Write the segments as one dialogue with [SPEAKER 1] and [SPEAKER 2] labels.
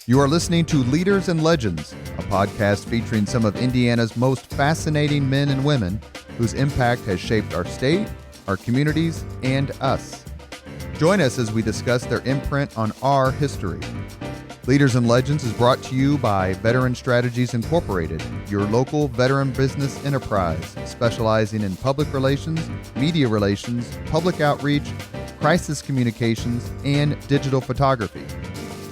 [SPEAKER 1] You are listening to Leaders and Legends, a podcast featuring some of Indiana's most fascinating men and women whose impact has shaped our state, our communities, and us. Join us as we discuss their imprint on our history. Leaders and Legends is brought to you by Veteran Strategies Incorporated, your local veteran business enterprise specializing in public relations, media relations, public outreach, crisis communications, and digital photography.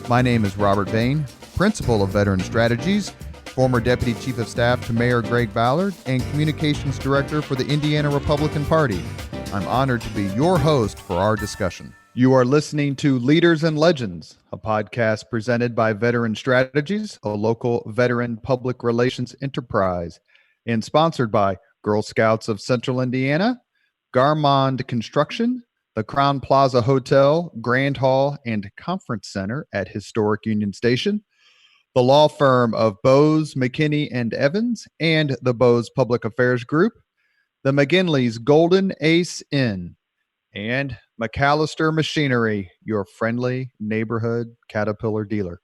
[SPEAKER 1] My name is Robert Vane, Principal of Veteran Strategies, former Deputy Chief of Staff to Mayor Greg Ballard, and Communications Director for the Indiana Republican Party. I'm honored to be your host for our discussion. You are listening to Leaders and Legends, a podcast presented by Veteran Strategies, a local veteran public relations enterprise, and sponsored by Girl Scouts of Central Indiana, Garmong Construction, the Crowne Plaza Hotel, Grand Hall, and Conference Center at Historic Union Station, the law firm of Bose, McKinney, and Evans, and the Bose Public Affairs Group, the McGinley's Golden Ace Inn, and MacAllister Machinery, your friendly neighborhood Caterpillar dealer.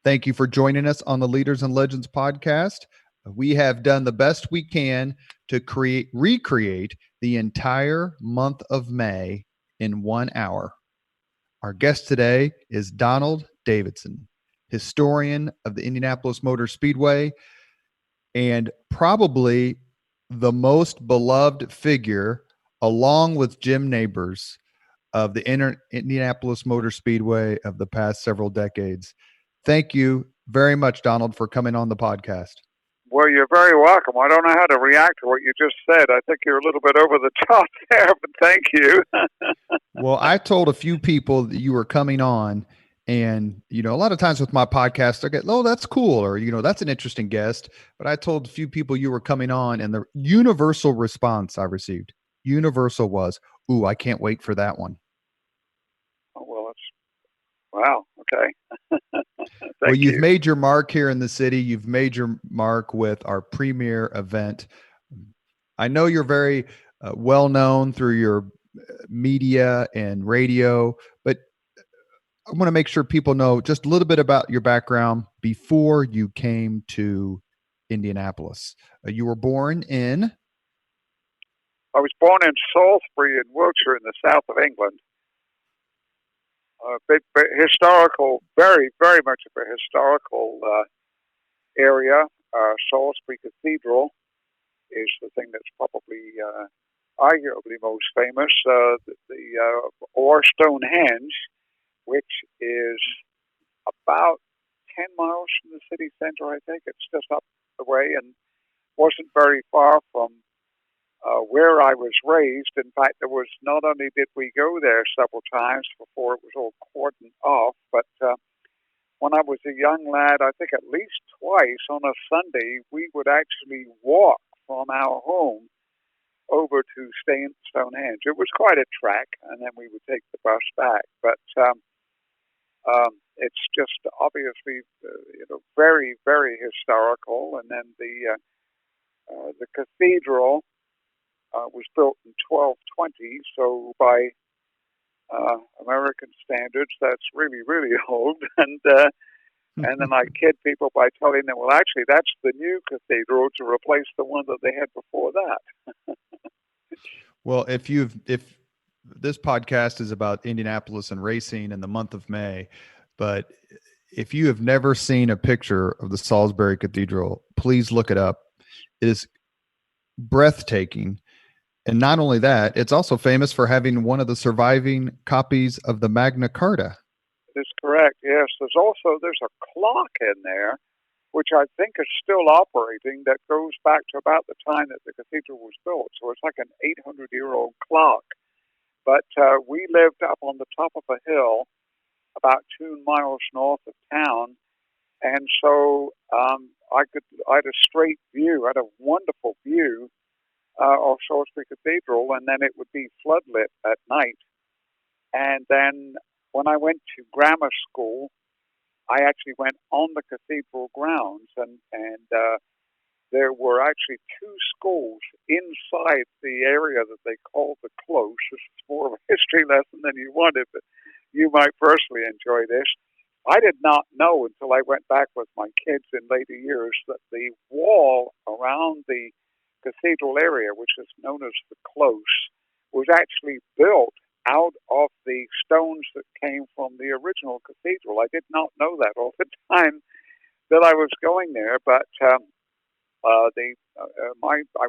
[SPEAKER 1] Thank you for joining us on the Leaders and Legends podcast. We have done the best we can to recreate the entire month of May in 1 hour. Our guest today is Donald Davidson, historian of the Indianapolis Motor Speedway, and probably the most beloved figure, along with Jim Neighbors, of the Indianapolis Motor Speedway of the past several decades. Thank you very much, Donald, for coming on the podcast.
[SPEAKER 2] Well, you're very welcome. I don't know how to react to what you just said. I think you're a little bit over the top there, but thank you.
[SPEAKER 1] Well, I told a few people that you were coming on, and, a lot of times with my podcast, I get, oh, that's cool, or, that's an interesting guest. But I told a few people you were coming on, and the universal response I received, was, ooh, I can't wait for that one.
[SPEAKER 2] Oh, well, wow. Okay.
[SPEAKER 1] Well, you've made your mark here in the city. You've made your mark with our premier event. I know you're very well known through your media and radio, but I want to make sure people know just a little bit about your background before you came to Indianapolis. You were born in?
[SPEAKER 2] I was born in Salisbury in Wiltshire in the south of England. Historical, very, very much of a historical area. Salisbury Cathedral is the thing that's probably arguably most famous. Or Stonehenge, which is about 10 miles from the city center, I think. It's just up the way and wasn't very far from where I was raised. In fact, not only did we go there several times before it was all cordoned off, but when I was a young lad, I think at least twice on a Sunday, we would actually walk from our home over to Stonehenge. It was quite a trek, and then we would take the bus back. But it's just obviously, very, very historical. And then the cathedral was built in 1220, so by American standards, that's really, really old. And then I kid people by telling them, well, actually, that's the new cathedral to replace the one that they had before that.
[SPEAKER 1] Well, if this podcast is about Indianapolis and racing in the month of May, but if you have never seen a picture of the Salisbury Cathedral, please look it up. It is breathtaking. And not only that, it's also famous for having one of the surviving copies of the Magna Carta.
[SPEAKER 2] That's correct, yes. There's a clock in there, which I think is still operating, that goes back to about the time that the cathedral was built. So it's like an 800-year-old clock. But we lived up on the top of a hill about 2 miles north of town. And so I had a straight view, I had a wonderful view of Salisbury Cathedral, and then it would be floodlit at night. And then when I went to grammar school, I actually went on the cathedral grounds, and there were actually 2 schools inside the area that they called the Close. This is more of a history lesson than you wanted, but you might personally enjoy this. I did not know until I went back with my kids in later years that the wall around the cathedral area, which is known as the Close, was actually built out of the stones that came from the original cathedral. I did not know that all the time that I was going there, but I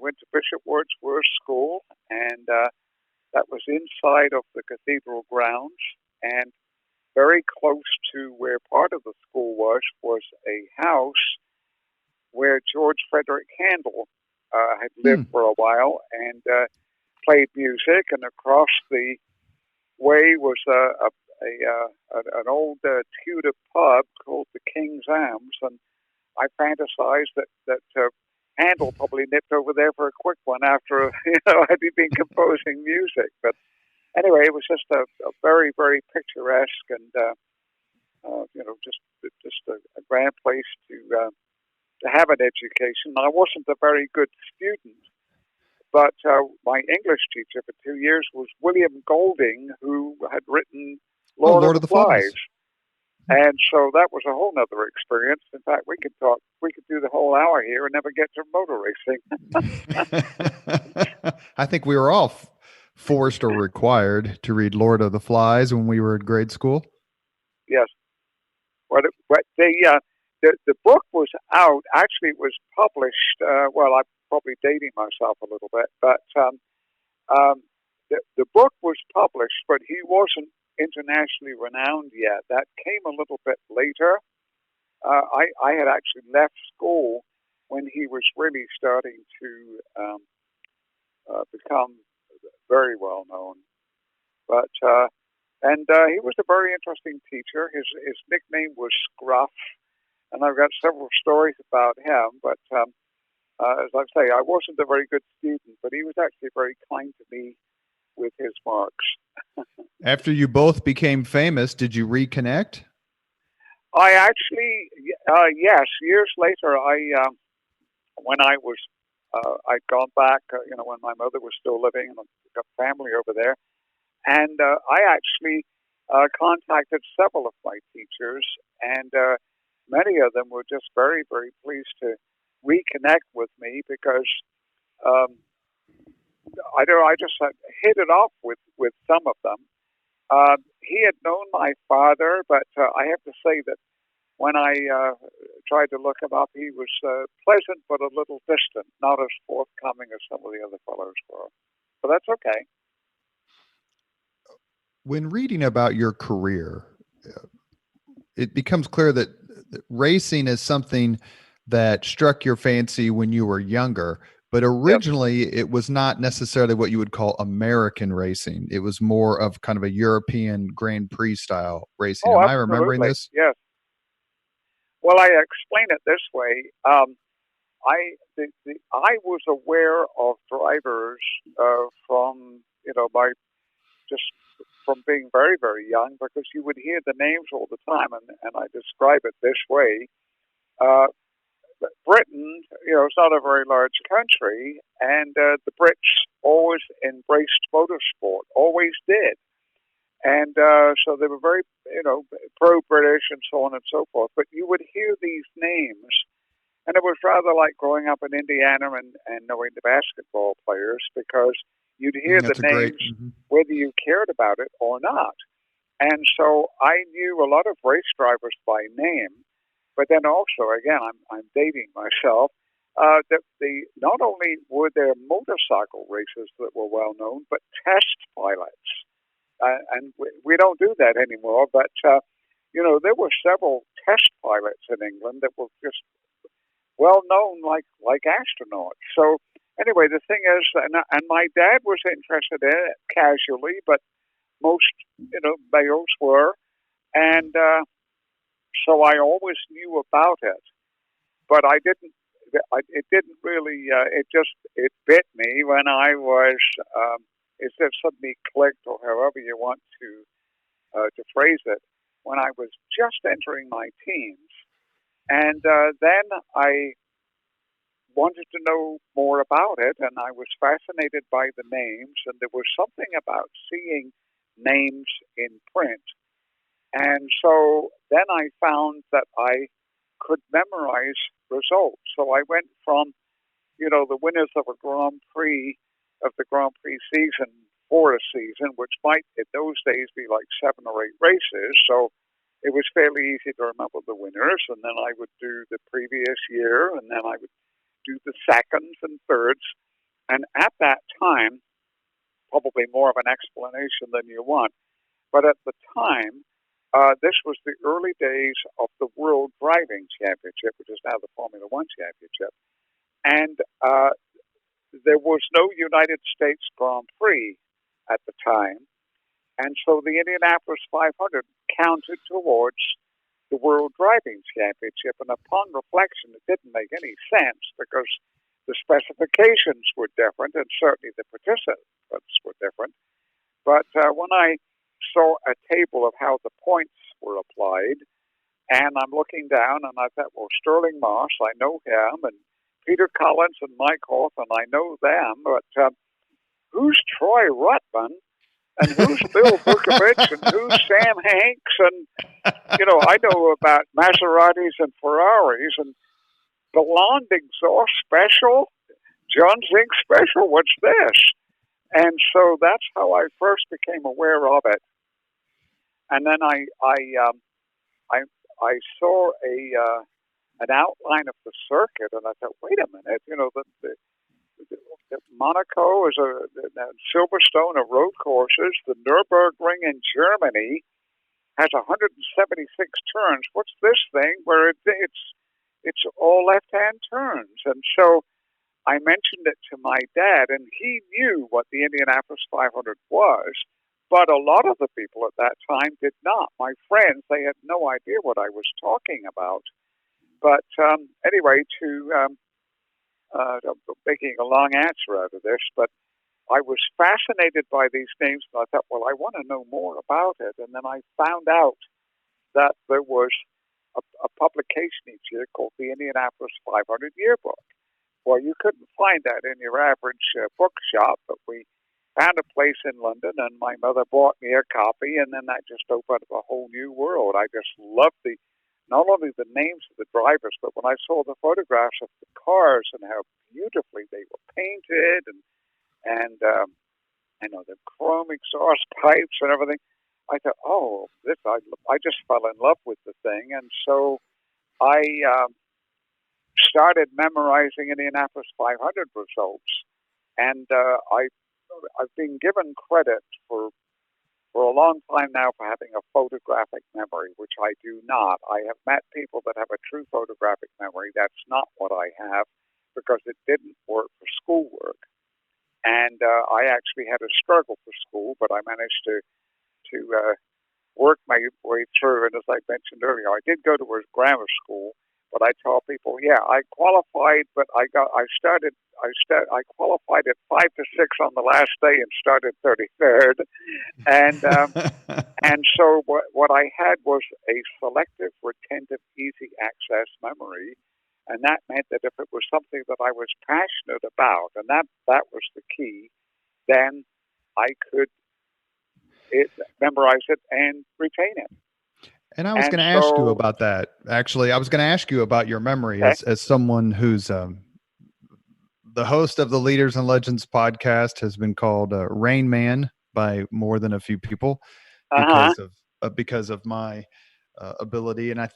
[SPEAKER 2] went to Bishop Wordsworth School, and that was inside of the cathedral grounds, and very close to where part of the school was a house where George Frederick Handel had lived for a while and played music, and across the way was an old Tudor pub called the King's Arms, and I fantasized that Handel probably nipped over there for a quick one after had he been composing music. But anyway, it was just a very, very picturesque and just a grand place to have an education. I wasn't a very good student, but my English teacher for 2 years was William Golding, who had written Lord of the Flies. And so that was a whole other experience. In fact, we could do the whole hour here and never get to motor
[SPEAKER 1] racing. I think we were all forced or required to read Lord of the Flies when we were in grade school.
[SPEAKER 2] Yes. But the book was out. Actually, it was published. Well, I'm probably dating myself a little bit, but the book was published, but he wasn't internationally renowned yet. That came a little bit later. I had actually left school when he was really starting to become very well known. But he was a very interesting teacher. His nickname was Scruff, and I've got several stories about him. But as I say, I wasn't a very good student, but he was actually very kind to me with his marks.
[SPEAKER 1] After you both became famous, did you reconnect?
[SPEAKER 2] I actually, yes. Years later, when I was, I'd gone back, when my mother was still living, and I've got family over there, and I actually contacted several of my teachers, and many of them were just very, very pleased to reconnect with me because I just hit it off with some of them. He had known my father, but I have to say that when I tried to look him up, he was pleasant but a little distant, not as forthcoming as some of the other fellows were. But that's okay.
[SPEAKER 1] When reading about your career, it becomes clear that racing is something that struck your fancy when you were younger. But originally, yep, it was not necessarily what you would call American racing. It was more of kind of a European Grand Prix style racing. Am I remembering this?
[SPEAKER 2] Yes. Well, I explain it this way. I was aware of drivers from from being very, very young, because you would hear the names all the time, and I describe it this way. Britain, is not a very large country, and the Brits always embraced motorsport, always did. And so they were very, pro-British and so on and so forth. But you would hear these names, and it was rather like growing up in Indiana and knowing the basketball players, because you'd hear the names whether you cared about it or not. And so I knew a lot of race drivers by name. But then also, again, I'm dating myself, that not only were there motorcycle races that were well known, but test pilots. And we don't do that anymore, but, there were several test pilots in England that were just well known like astronauts. So anyway, the thing is, and my dad was interested in it casually, but most, males were. And so I always knew about it, but it didn't really, it bit me when I was, it just suddenly clicked, or however you want to phrase it, when I was just entering my teens. And then I wanted to know more about it, and I was fascinated by the names, and there was something about seeing names in print. And so then I found that I could memorize results. So I went from, the winners of a Grand Prix, of the Grand Prix season for a season, which might in those days be like 7 or 8 races. So it was fairly easy to remember the winners. And then I would do the previous year, and then I would do the seconds and thirds. And at that time, probably more of an explanation than you want, but at the time, this was the early days of the World Driving Championship, which is now the Formula One Championship. And there was no United States Grand Prix at the time. And so the Indianapolis 500 counted towards the World Driving Championship. And upon reflection, it didn't make any sense because the specifications were different and certainly the participants were different. But when I saw a table of how the points were applied, and I'm looking down and I thought, well, Sterling Moss, I know him, and Peter Collins and Mike Hoffman, I know them, but who's Troy Ruttman? And who's Bill Vukovich? And who's Sam Hanks? And, I know about Maseratis and Ferraris and Blonde Exhaust Special, John Zink Special, what's this? And so that's how I first became aware of it. And then I saw an outline of the circuit, and I thought, wait a minute, the Monaco is Silverstone of road courses. The Nürburgring in Germany has 176 turns. What's this thing where it's all left-hand turns? And so I mentioned it to my dad, and he knew what the Indianapolis 500 was, but a lot of the people at that time did not. My friends, they had no idea what I was talking about. But anyway, making a long answer out of this, but I was fascinated by these names, and I thought, well, I want to know more about it. And then I found out that there was a publication each year called the Indianapolis 500 Yearbook. Well, you couldn't find that in your average bookshop, but we found a place in London, and my mother bought me a copy, and then that just opened up a whole new world. I just loved not only the names of the drivers, but when I saw the photographs of the cars and how beautifully they were painted, and the chrome exhaust pipes and everything, I thought, oh, I just fell in love with the thing. And so I started memorizing Indianapolis 500 results, and I've been given credit for a long time now for having a photographic memory, which I do not. I have met people that have a true photographic memory. That's not what I have because it didn't work for schoolwork. And I actually had a struggle for school, but I managed to work my way through. And as I mentioned earlier, I did go to a grammar school, but I tell people, yeah, I qualified, but I qualified at 5 to 6 on the last day and started 33rd. And so what I had was a selective, retentive, easy access memory. And that meant that if it was something that I was passionate about, and that was the key, then I could memorize it and retain it.
[SPEAKER 1] And I was going to ask you about that. Actually, I was going to ask you about your memory as someone who's the host of the Leaders and Legends podcast has been called Rain Man by more than a few people because of my ability and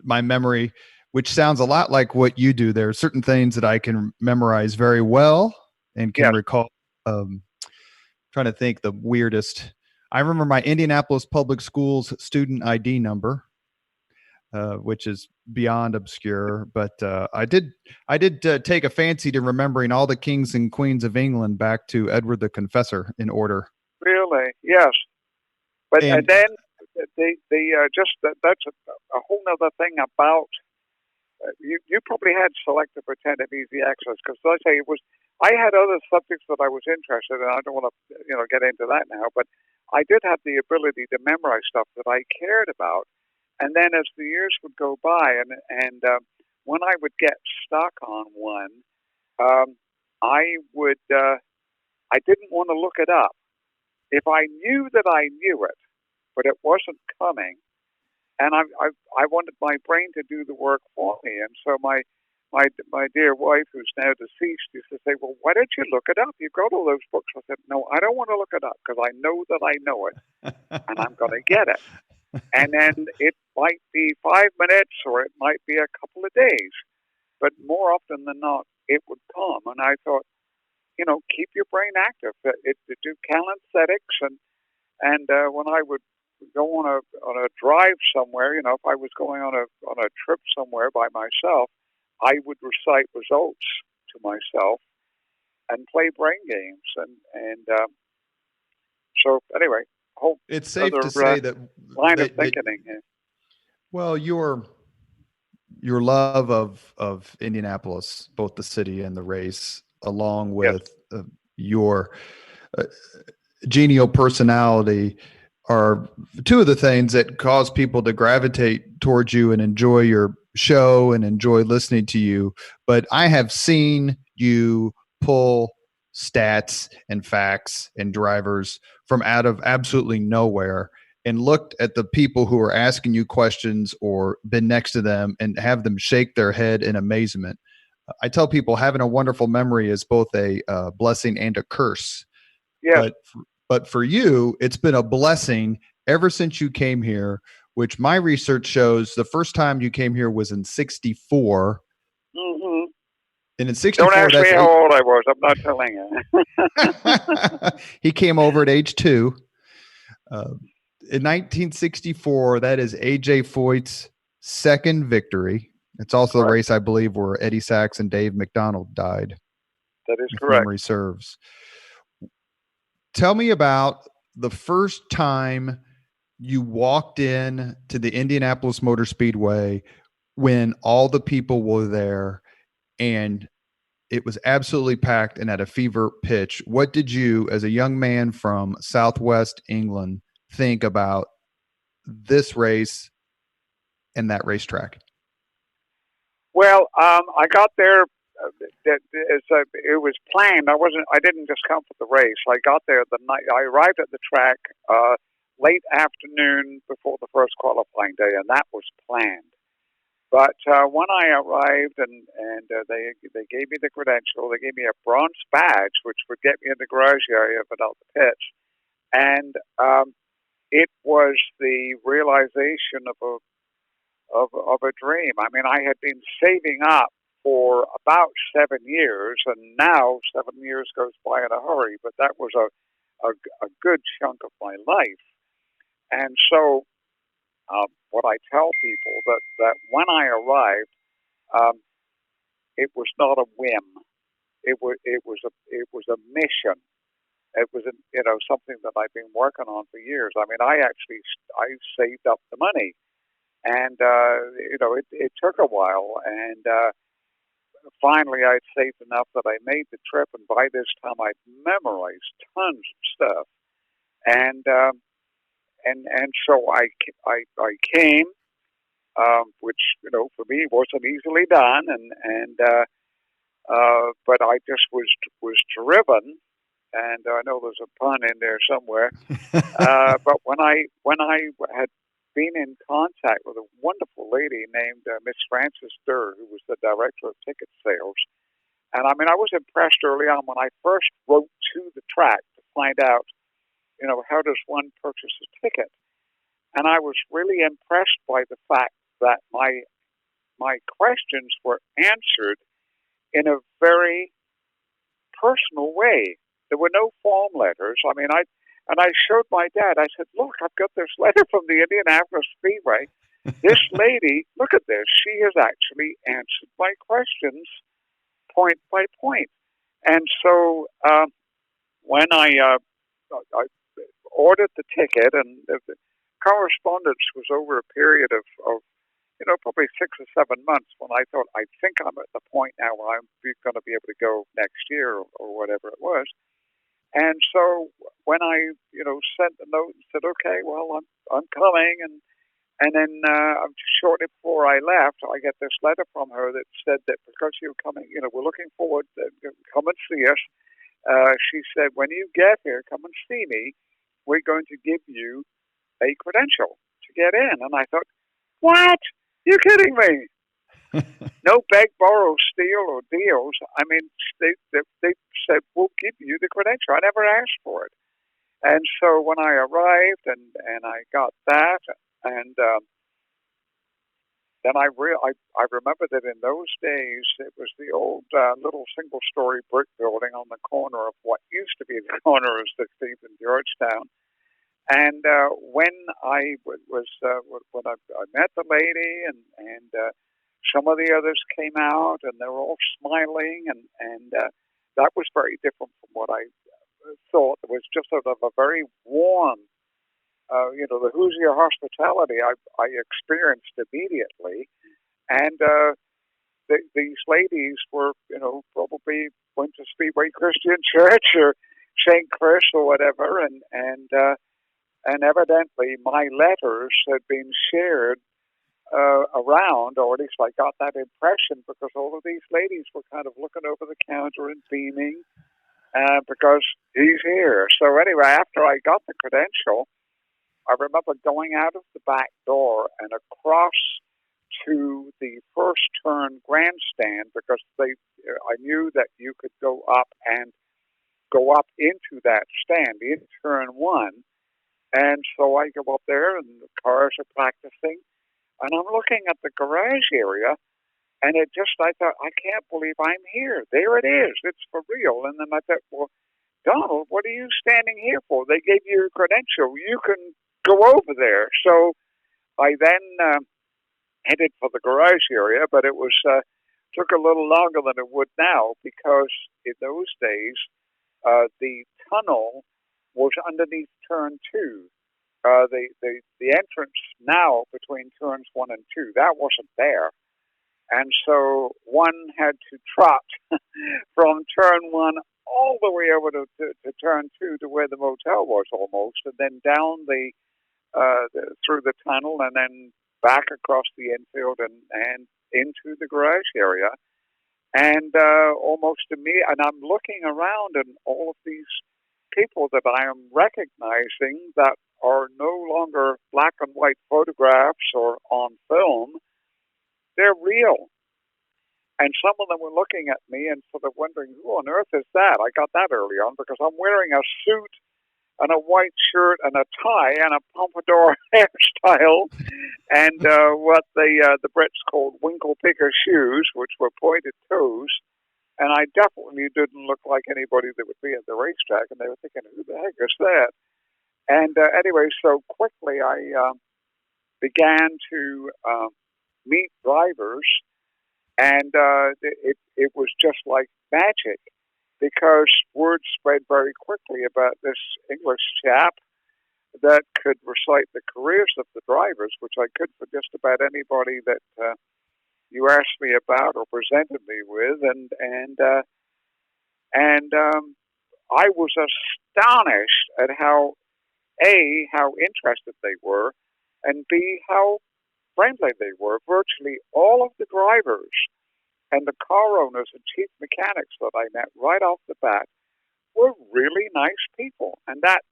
[SPEAKER 1] my memory, which sounds a lot like what you do. There are certain things that I can memorize very well and can recall. Trying to think the weirdest. I remember my Indianapolis Public Schools student ID number, which is beyond obscure, but I did take a fancy to remembering all the kings and queens of England back to Edward the Confessor in order.
[SPEAKER 2] Really? Yes. But and then that's a whole other thing about you probably had selective retentive easy access because let's say I had other subjects that I was interested in. I don't want to get into that now, but I did have the ability to memorize stuff that I cared about. And then as the years would go by, and when I would get stuck on one, I didn't want to look it up. If I knew that I knew it, but it wasn't coming, and I wanted my brain to do the work for me. And so my dear wife, who's now deceased, used to say, "Well, why don't you look it up? You've got all those books." I said, "No, I don't want to look it up because I know that I know it, and I'm going to get it." And then it might be 5 minutes, or it might be a couple of days, but more often than not, it would come. And I thought, keep your brain active. It do calisthenics, and when I would go on a drive somewhere, if I was going on a trip somewhere by myself, I would recite results to myself and play brain games, and so anyway, whole
[SPEAKER 1] It's safe
[SPEAKER 2] other
[SPEAKER 1] to say that
[SPEAKER 2] line of thinking.
[SPEAKER 1] Well, your love of Indianapolis, both the city and the race, along with your genial personality, are two of the things that cause people to gravitate towards you and enjoy your show and enjoy listening to you. But I have seen you pull stats and facts and drivers from out of absolutely nowhere, and looked at the people who are asking you questions or been next to them and have them shake their head in amazement. I tell people having a wonderful memory is both a blessing and a curse.
[SPEAKER 2] Yes.
[SPEAKER 1] But for you, it's been a blessing ever since you came here, which my research shows the first time you came here was in 64.
[SPEAKER 2] Mm-hmm.
[SPEAKER 1] And in 64,
[SPEAKER 2] don't ask me how old I was. I'm not telling you.
[SPEAKER 1] He came over at age 2. In 1964, that is A.J. Foyt's second victory. It's also the race, I believe, where Eddie Sachs and Dave McDonald died.
[SPEAKER 2] That is
[SPEAKER 1] if
[SPEAKER 2] correct.
[SPEAKER 1] Memory serves. Tell me about the first time you walked in to the Indianapolis Motor Speedway when all the people were there and it was absolutely packed and at a fever pitch. What did you, as a young man from Southwest England, think about this race and that racetrack?
[SPEAKER 2] Well, I got there. It was planned. I didn't just come for the race. I got there the night. I arrived at the track late afternoon before the first qualifying day, and that was planned. But when I arrived and they gave me the credential, they gave me a bronze badge, which would get me in the garage area but out the pits. And it was the realization of a dream. I mean, I had been saving up for about 7 years, and now 7 years goes by in a hurry, but that was a good chunk of my life. And so what I tell people that when I arrived, it was not a whim. It was a mission. It was something that I've been working on for years. I mean, I saved up the money, and it took a while, and finally I'd saved enough that I made the trip, and by this time I'd memorized tons of stuff, and so I came, which for me wasn't easily done, and but I just was driven, and I know there's a pun in there somewhere, but when I had been in contact with a wonderful lady named Miss Frances Durr, who was the director of ticket sales. And I mean, I was impressed early on when I first wrote to the track to find out, how does one purchase a ticket? And I was really impressed by the fact that my questions were answered in a very personal way. There were no form letters. I mean, I showed my dad. I said, "Look, I've got this letter from the Indianapolis Speedway. This lady, look at this. She has actually answered my questions point by point." And so when I ordered the ticket, and the correspondence was over a period of probably 6 or 7 months, when I thought, I think I'm at the point now where I'm going to be able to go next year or whatever it was. And so when I, sent the note and said, "Okay, well, I'm coming," and then shortly before I left, I get this letter from her that said that because you're coming, we're looking forward to come and see us. She said, "When you get here, come and see me. We're going to give you a credential to get in." And I thought, What? You're kidding me? No beg, borrow, steal, or deals. I mean, they said, we'll give you the credential. I never asked for it. And so when I arrived and I got that, and then I remember that in those days, it was the old little single-story brick building on the corner of what used to be the corner of 16th and Georgetown. And when I when I met the lady and some of the others came out and they were all smiling and that was very different from what I thought. It was just sort of a very warm, the Hoosier Hospitality I experienced immediately. And these ladies were, probably went to Speedway Christian Church or St. Chris or whatever, and evidently my letters had been shared around, or at least I got that impression, because all of these ladies were kind of looking over the counter and beaming because he's here. So anyway, after I got the credential, I remember going out of the back door and across to the first turn grandstand, because I knew that you could go up into that stand in turn one. And so I go up there, and the cars are practicing, and I'm looking at the garage area, and I thought, I can't believe I'm here. There it is. It's for real. And then I thought, well, Donald, what are you standing here for? They gave you a credential. You can go over there. So I then headed for the garage area, but it was took a little longer than it would now, because in those days, the tunnel was underneath turn two. The entrance now between turns 1 and 2, that wasn't there. And so one had to trot from turn 1 all the way over to turn 2 to where the motel was almost, and then down through the tunnel, and then back across the infield and into the garage area. And almost immediately, and I'm looking around, and all of these people that I am recognizing that are no longer black and white photographs or on film, they're real. And some of them were looking at me and sort of wondering, who on earth is that? I got that early on because I'm wearing a suit and a white shirt and a tie and a pompadour hairstyle and what the Brits called winkle picker shoes, which were pointed toes. And I definitely didn't look like anybody that would be at the racetrack, and they were thinking, who the heck is that? And anyway, so quickly I began to meet drivers, and it was just like magic, because word spread very quickly about this English chap that could recite the careers of the drivers, which I could for just about anybody that you asked me about or presented me with, and I was astonished at how interested they were, and B, how friendly they were. Virtually all of the drivers and the car owners and chief mechanics that I met right off the bat were really nice people, and that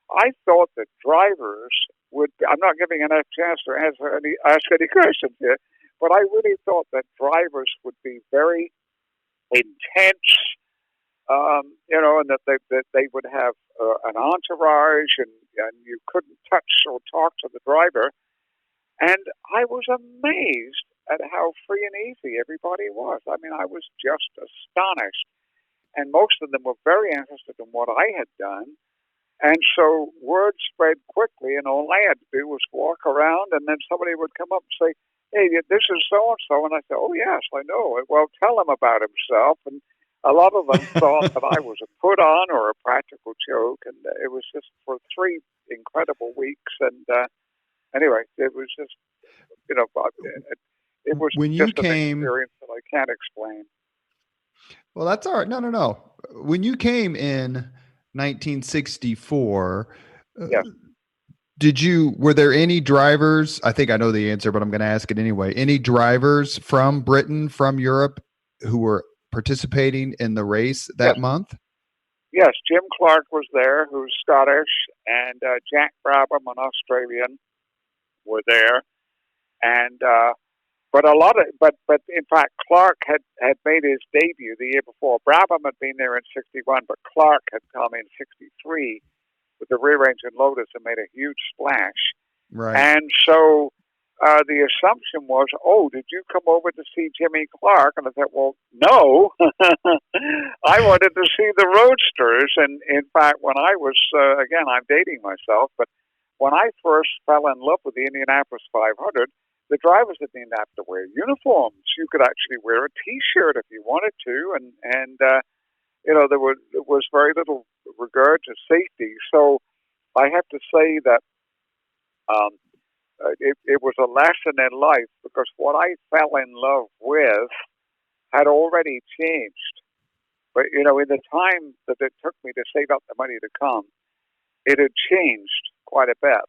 [SPEAKER 2] I thought that drivers would. I'm not giving enough chance to ask any questions here. But I really thought that drivers would be very intense, and that they would have an entourage, and you couldn't touch or talk to the driver. And I was amazed at how free and easy everybody was. I mean, I was just astonished. And most of them were very interested in what I had done. And so word spread quickly, and all I had to do was walk around, and then somebody would come up and say, hey, this is so-and-so. And I said, oh, yes, I know. Well, tell him about himself. And a lot of them thought that I was a put-on or a practical joke. And it was just for 3 incredible weeks. And anyway, it was just, it was
[SPEAKER 1] when
[SPEAKER 2] just
[SPEAKER 1] you came,
[SPEAKER 2] an experience that I can't explain.
[SPEAKER 1] Well, that's all right. No. When you came in 1964,
[SPEAKER 2] yes.
[SPEAKER 1] Were there any drivers? I think I know the answer, but I'm going to ask it anyway. Any drivers from Britain, from Europe, who were participating in the race that month?
[SPEAKER 2] Yes, Jim Clark was there, who's Scottish, and Jack Brabham, an Australian, were there. And but in fact, Clark had made his debut the year before. Brabham had been there in '61, but Clark had come in '63 with the rear engine Lotus and made a huge splash.
[SPEAKER 1] Right.
[SPEAKER 2] And so the assumption was, oh, did you come over to see Jimmy Clark? And I said, well, no. I wanted to see the Roadsters. And in fact, when I was, again, I'm dating myself, but when I first fell in love with the Indianapolis 500, the drivers didn't have to wear uniforms. You could actually wear a T-shirt if you wanted to. And there was very little regard to safety. So I have to say that it was a lesson in life, because what I fell in love with had already changed. But, in the time that it took me to save up the money to come, it had changed quite a bit.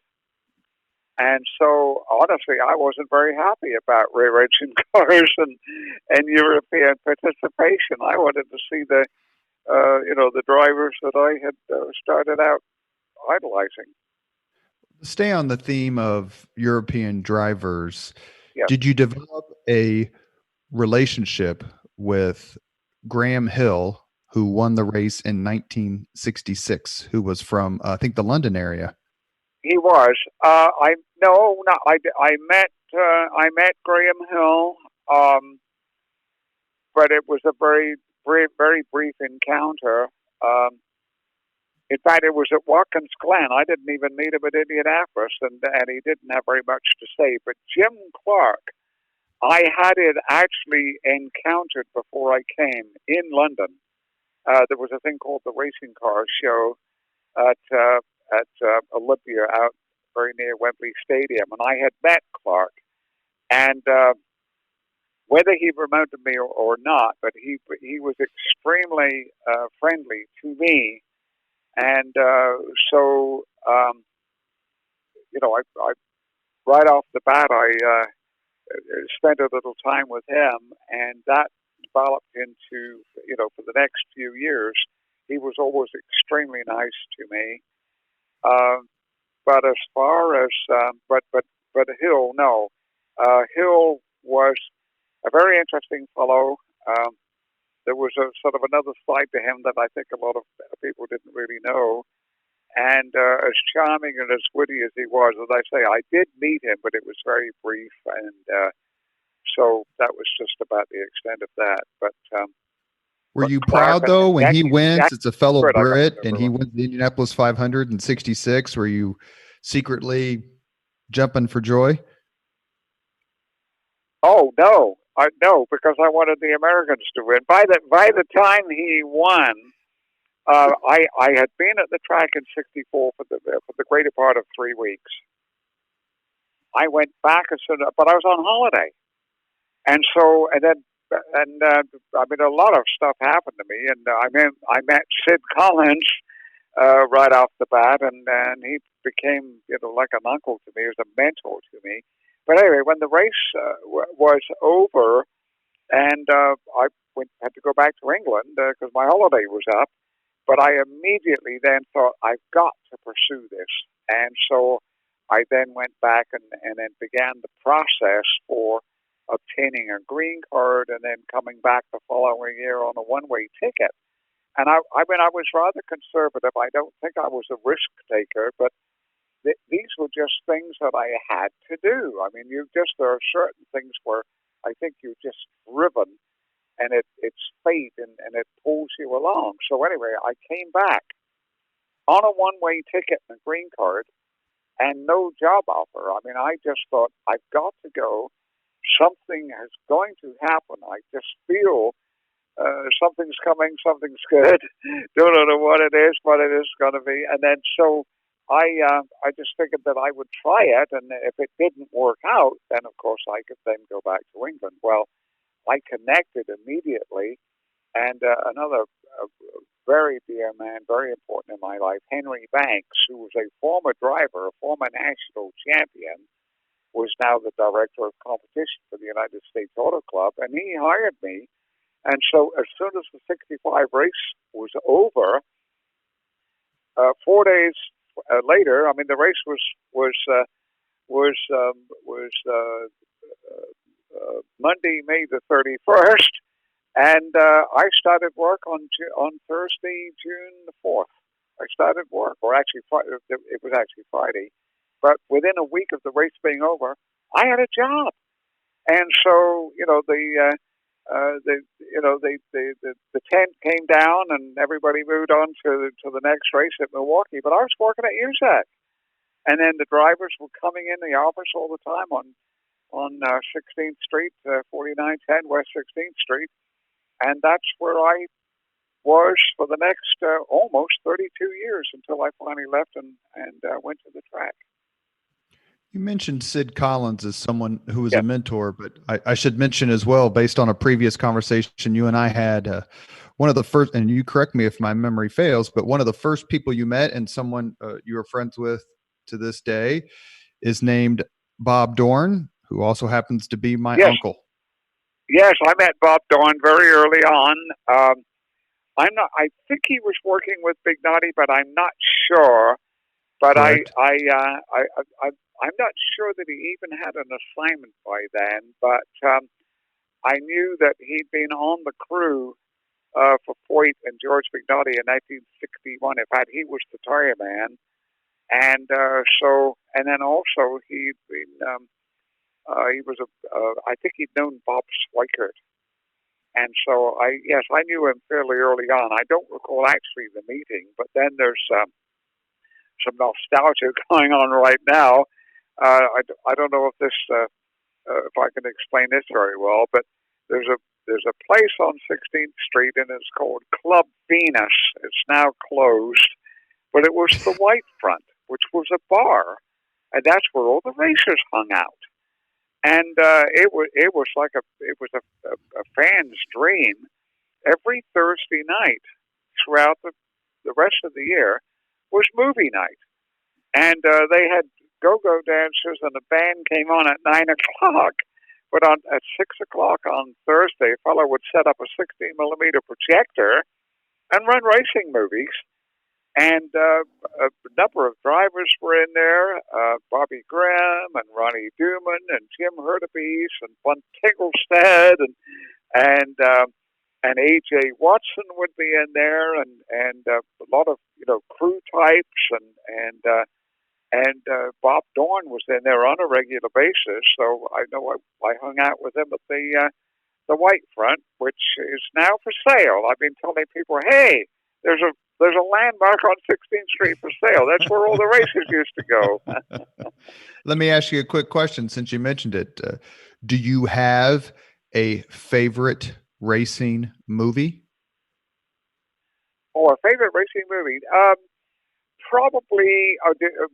[SPEAKER 2] And so, honestly, I wasn't very happy about rear engine cars and European participation. I wanted to see the drivers that I had started out idolizing.
[SPEAKER 1] Stay on the theme of European drivers.
[SPEAKER 2] Yes.
[SPEAKER 1] Did you develop a relationship with Graham Hill, who won the race in 1966, who was from, I think, the London area?
[SPEAKER 2] He was. I met Graham Hill, but it was a very, very, very brief encounter. In fact, it was at Watkins Glen. I didn't even meet him at Indianapolis, and he didn't have very much to say. But Jim Clark, I had it actually encountered before I came in London. There was a thing called the Racing Car Show at Olympia, out very near Wembley Stadium, and I had met Clark. And whether he remembered me or not, but he was extremely friendly to me. And so, I right off the bat, I spent a little time with him, and that developed into, for the next few years, he was always extremely nice to me. But as far as, but Hill, no. Hill was a very interesting fellow. There was a sort of another side to him that I think a lot of people didn't really know. And as charming and as witty as he was, as I say, I did meet him, but it was very brief. And so that was just about the extent of that. But
[SPEAKER 1] were you proud, though, when he wins? It's a fellow Brit, and he wins the Indianapolis 500 in '66. Were you secretly jumping for joy?
[SPEAKER 2] Oh, no. No, because I wanted the Americans to win. By the time he won, I had been at the track in '64 for the greater part of 3 weeks. I went back but I was on holiday, and a lot of stuff happened to me, and I met Sid Collins right off the bat, and he became like an uncle to me, he was a mentor to me. But anyway, when the race was over, and I had to go back to England because my holiday was up, but I immediately then thought, I've got to pursue this. And so I then went back and then began the process for obtaining a green card and then coming back the following year on a one-way ticket. And I was rather conservative. I don't think I was a risk taker, but these were just things that I had to do. I mean, there are certain things where I think you're just driven, and it's fate, and it pulls you along. So anyway, I came back on a one-way ticket and a green card and no job offer. I mean, I just thought, I've got to go. Something is going to happen. I just feel something's coming, something's good. Don't know what it is going to be. And then so I just figured that I would try it, and if it didn't work out, then of course I could then go back to England. Well, I connected immediately, and another very dear man, very important in my life, Henry Banks, who was a former driver, a former national champion, was now the director of competition for the United States Auto Club, and he hired me. And so as soon as the 65 race was over, 4 days later, I mean, the race was was Monday, May the 31st, and I started work on Thursday, June the 4th. I started work, or actually, it was actually Friday, but within a week of the race being over, I had a job, and so the tent came down, and everybody moved on to the next race at Milwaukee. But I was working at USAC, and then the drivers were coming in the office all the time on 16th Street, 4910 West 16th Street, and that's where I was for the next almost 32 years until I finally left and went to the track.
[SPEAKER 1] You mentioned Sid Collins as someone who was a mentor, but I should mention as well, based on a previous conversation you and I had, one of the first, and you correct me if my memory fails, but one of the first people you met and someone you are friends with to this day is named Bob Dorn, who also happens to be my uncle.
[SPEAKER 2] Yes, I met Bob Dorn very early on. I think he was working with Big Noddy, but I'm not sure. But
[SPEAKER 1] Correct.
[SPEAKER 2] I'm not sure that he even had an assignment by then. But I knew that he'd been on the crew for Foyt and George Bignotti in 1961. In fact, he was the tire man, and then also he'd been. He was I think he'd known Bob Schweikert. And so I knew him fairly early on. I don't recall actually the meeting, but then there's some nostalgia going on right now. I don't know if I can explain this very well, but there's a place on 16th Street, and it's called Club Venus. It's now closed, but it was the White Front, which was a bar, and that's where all the racers hung out. And it was like a fan's dream. Every Thursday night throughout the rest of the year was movie night, and they had go-go dancers, and the band came on at 9 o'clock. But at 6 o'clock on Thursday, a fellow would set up a 16-millimeter projector and run racing movies. And a number of drivers were in there, Bobby Graham and Ronnie Duman and Jim Hurtubise and Bun Tinglestead and A.J. Watson would be in there, and a lot of crew types and Bob Dorn was in there on a regular basis. So I know I hung out with him at the White Front, which is now for sale. I've been telling people, hey, there's a landmark on 16th Street for sale. That's where all the races used to go.
[SPEAKER 1] Let me ask you a quick question since you mentioned it. Do you have a favorite racing movie?
[SPEAKER 2] Oh, a favorite racing movie? Probably,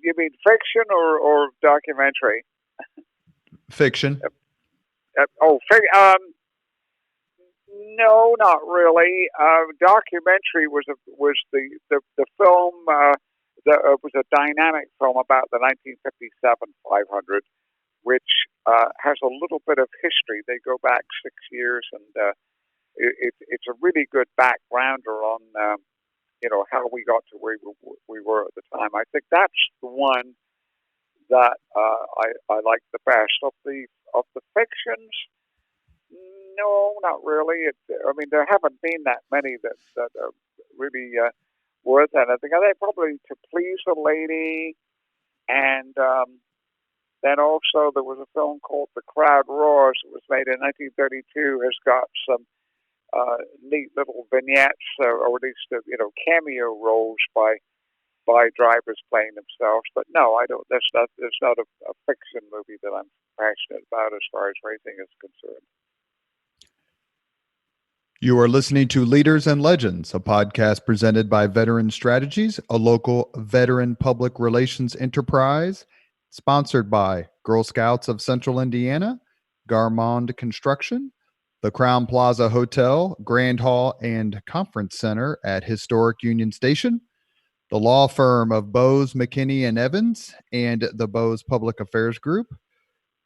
[SPEAKER 2] you mean fiction or documentary?
[SPEAKER 1] Fiction.
[SPEAKER 2] No, not really. Documentary was the film. Was a dynamic film about the 1957 500, which has a little bit of history. They go back 6 years, and it's a really good backgrounder on how we got to where we were at the time. I think that's the one that I like the best of the fictions. No, not really. There haven't been that many that are really worth anything. I think probably To Please a Lady, and then also there was a film called The Crowd Roars. It was made in 1932. Has got some neat little vignettes, or at least cameo roles by drivers playing themselves. But no, I don't. That's not a fiction movie that I'm passionate about as far as racing is concerned.
[SPEAKER 1] You are listening to Leaders and Legends, a podcast presented by Veteran Strategies, a local veteran public relations enterprise, sponsored by Girl Scouts of Central Indiana, Garmong Construction, the Crowne Plaza Hotel, Grand Hall, and Conference Center at Historic Union Station, the law firm of Bose, McKinney & Evans, and the Bose Public Affairs Group,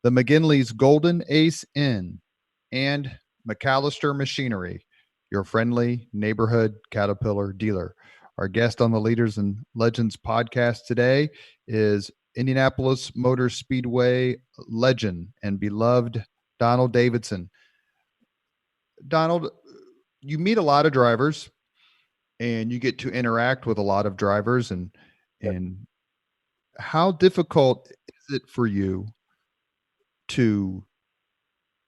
[SPEAKER 1] the McGinley's Golden Ace Inn, and MacAllister Machinery, your friendly neighborhood Caterpillar dealer. Our guest on the Leaders and Legends podcast today is Indianapolis Motor Speedway legend and beloved Donald Davidson. Donald, you meet a lot of drivers and you get to interact with a lot of drivers, and how difficult is it for you to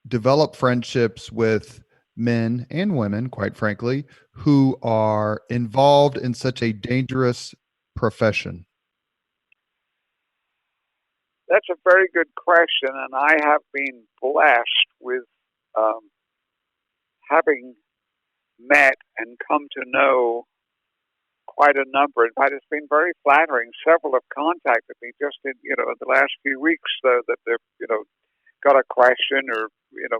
[SPEAKER 1] develop friendships with men and women, quite frankly, who are involved in such a dangerous profession?
[SPEAKER 2] That's a very good question, and I have been blessed with having met and come to know quite a number. In fact, it's been very flattering. Several have contacted me just in the last few weeks that they've got a question, or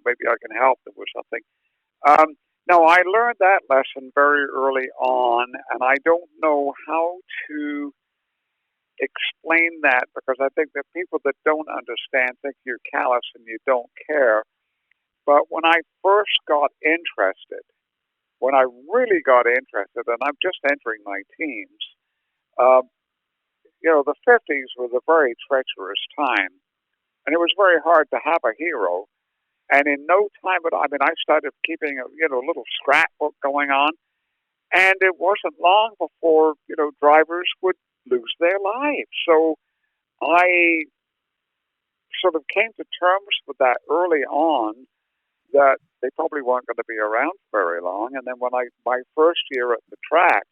[SPEAKER 2] maybe I can help them with something. No, I learned that lesson very early on, and I don't know how to explain that, because I think that people that don't understand think you're callous and you don't care. But when I first got interested, when I really got interested, and I'm just entering my teens, the 50s was a very treacherous time, and it was very hard to have a hero. And in no time, I started keeping a little scrapbook going on, and it wasn't long before drivers would lose their lives. So I sort of came to terms with that early on, that they probably weren't going to be around very long. And then when my first year at the track,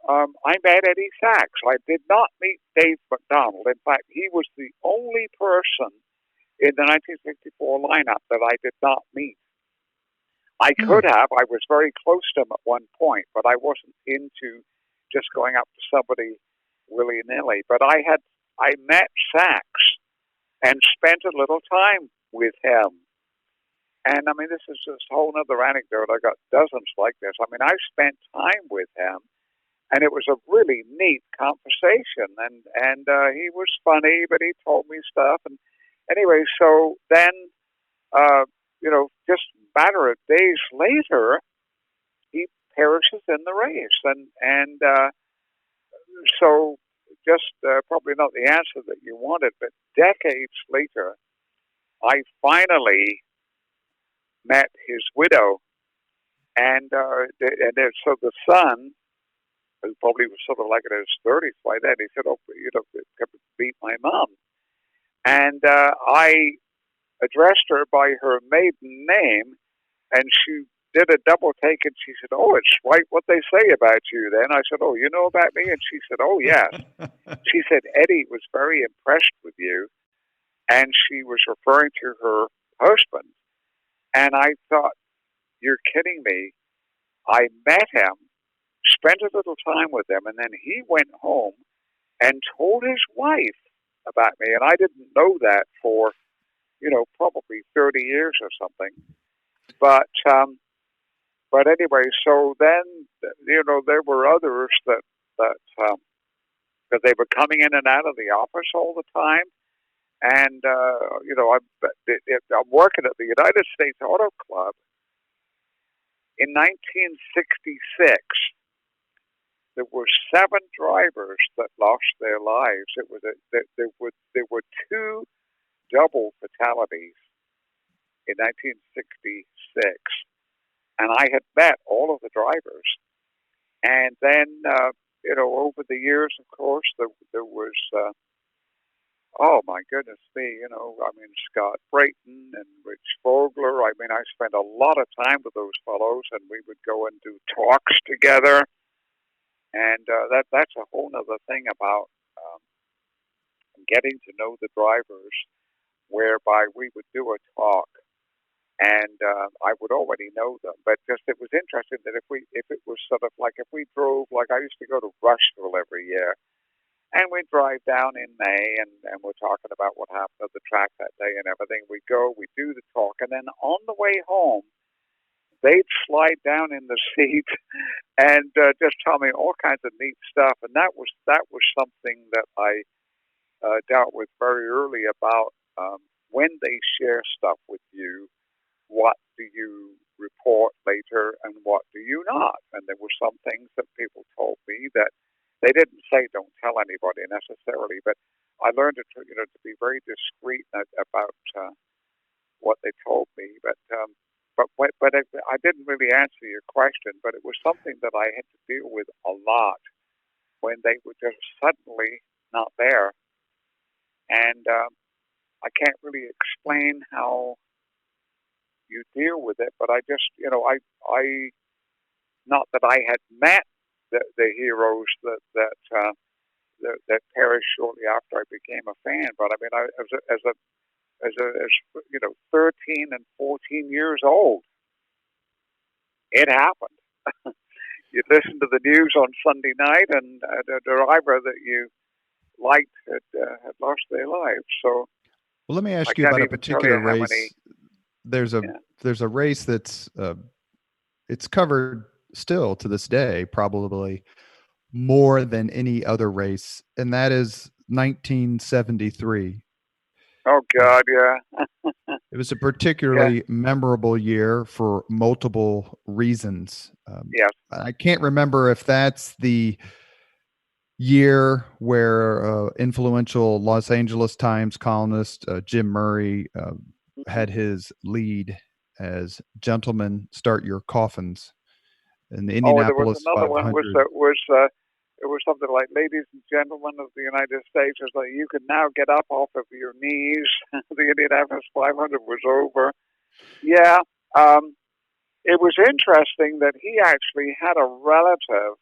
[SPEAKER 2] I met Eddie Sachs. I did not meet Dave McDonald. In fact, he was the only person in the 1964 lineup that I did not meet. I could have. I was very close to him at one point, but I wasn't into just going up to somebody willy-nilly. But I met Sachs and spent a little time with him. And this is just a whole other anecdote. I got dozens like this. I spent time with him, and it was a really neat conversation. And he was funny, but he told me stuff. And anyway, so then, just a matter of days later, he perishes in the race. And so just probably not the answer that you wanted, but decades later, I finally met his widow, and so the son, who probably was sort of like in his 30s by then, he said, "Oh, come meet my mom." And I addressed her by her maiden name, and she did a double take, and she said, "Oh, it's right what they say about you then." I said, "Oh, you know about me?" And she said, "Oh, yes." She said, "Eddie was very impressed with you," and she was referring to her husband. And I thought, you're kidding me. I met him, spent a little time with him, and then he went home and told his wife about me. And I didn't know that for, probably 30 years or something. But anyway, so then, there were others that because they were coming in and out of the office all the time. And, I'm working at the United States Auto Club. In 1966, there were 7 drivers that lost their lives. There were 2 double fatalities in 1966. And I had met all of the drivers. And then, over the years, of course, there was... oh, my goodness me, Scott Brayton and Rich Vogler. I spent a lot of time with those fellows, and we would go and do talks together. And that's a whole other thing about getting to know the drivers, whereby we would do a talk, and I would already know them. But it was interesting that if it was sort of like if we drove, like I used to go to Rushville every year, and we drive down in May, and we're talking about what happened at the track that day and everything. We go, we do the talk, and then on the way home, they'd slide down in the seat and just tell me all kinds of neat stuff. And that was something that I dealt with very early about when they share stuff with you, what do you report later and what do you not? And there were some things that people told me that They didn't say don't tell anybody necessarily, but I learned to be very discreet about what they told me. But I didn't really answer your question. But it was something that I had to deal with a lot when they were just suddenly not there, and I can't really explain how you deal with it. But I just, I not that I had met the heroes that perished shortly after I became a fan, but I mean, as 13 and 14 years old, it happened. You'd listen to the news on Sunday night, and the driver that you liked had lost their lives. So,
[SPEAKER 1] well, let me
[SPEAKER 2] I
[SPEAKER 1] ask you
[SPEAKER 2] can't
[SPEAKER 1] about a
[SPEAKER 2] even tell
[SPEAKER 1] particular
[SPEAKER 2] you how
[SPEAKER 1] race.
[SPEAKER 2] many.
[SPEAKER 1] There's a race that's it's covered still to this day, probably more than any other race, and that is 1973.
[SPEAKER 2] Oh God, yeah.
[SPEAKER 1] It was a particularly memorable year for multiple reasons.
[SPEAKER 2] Yes.
[SPEAKER 1] I can't remember if that's the year where influential Los Angeles Times columnist Jim Murray had his lead as "Gentlemen, Start Your Coffins" in the
[SPEAKER 2] Oh, there was
[SPEAKER 1] Indianapolis
[SPEAKER 2] another
[SPEAKER 1] 500.
[SPEAKER 2] one. It was something like, "Ladies and gentlemen of the United States," it's like, "You can now get up off of your knees." The Indianapolis 500 was over. Yeah, it was interesting that he actually had a relative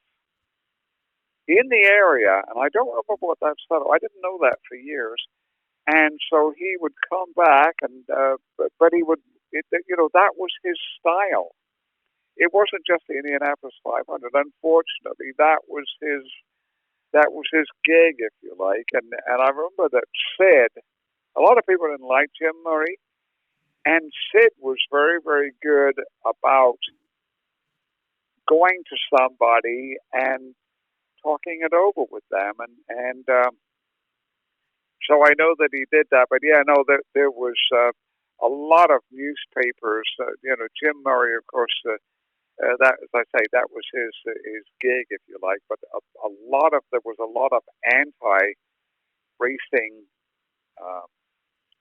[SPEAKER 2] in the area, and I don't remember what that said. I didn't know that for years. And so he would come back, and but he would, that was his style. It wasn't just the Indianapolis 500. Unfortunately, that was his gig, if you like. And I remember that Sid. A lot of people didn't like Jim Murray, and Sid was very, very good about going to somebody and talking it over with them, and so I know that he did that. But yeah, no, there was a lot of newspapers. Jim Murray, of course. That, as I say, that was his gig, if you like. But there was a lot of anti-racing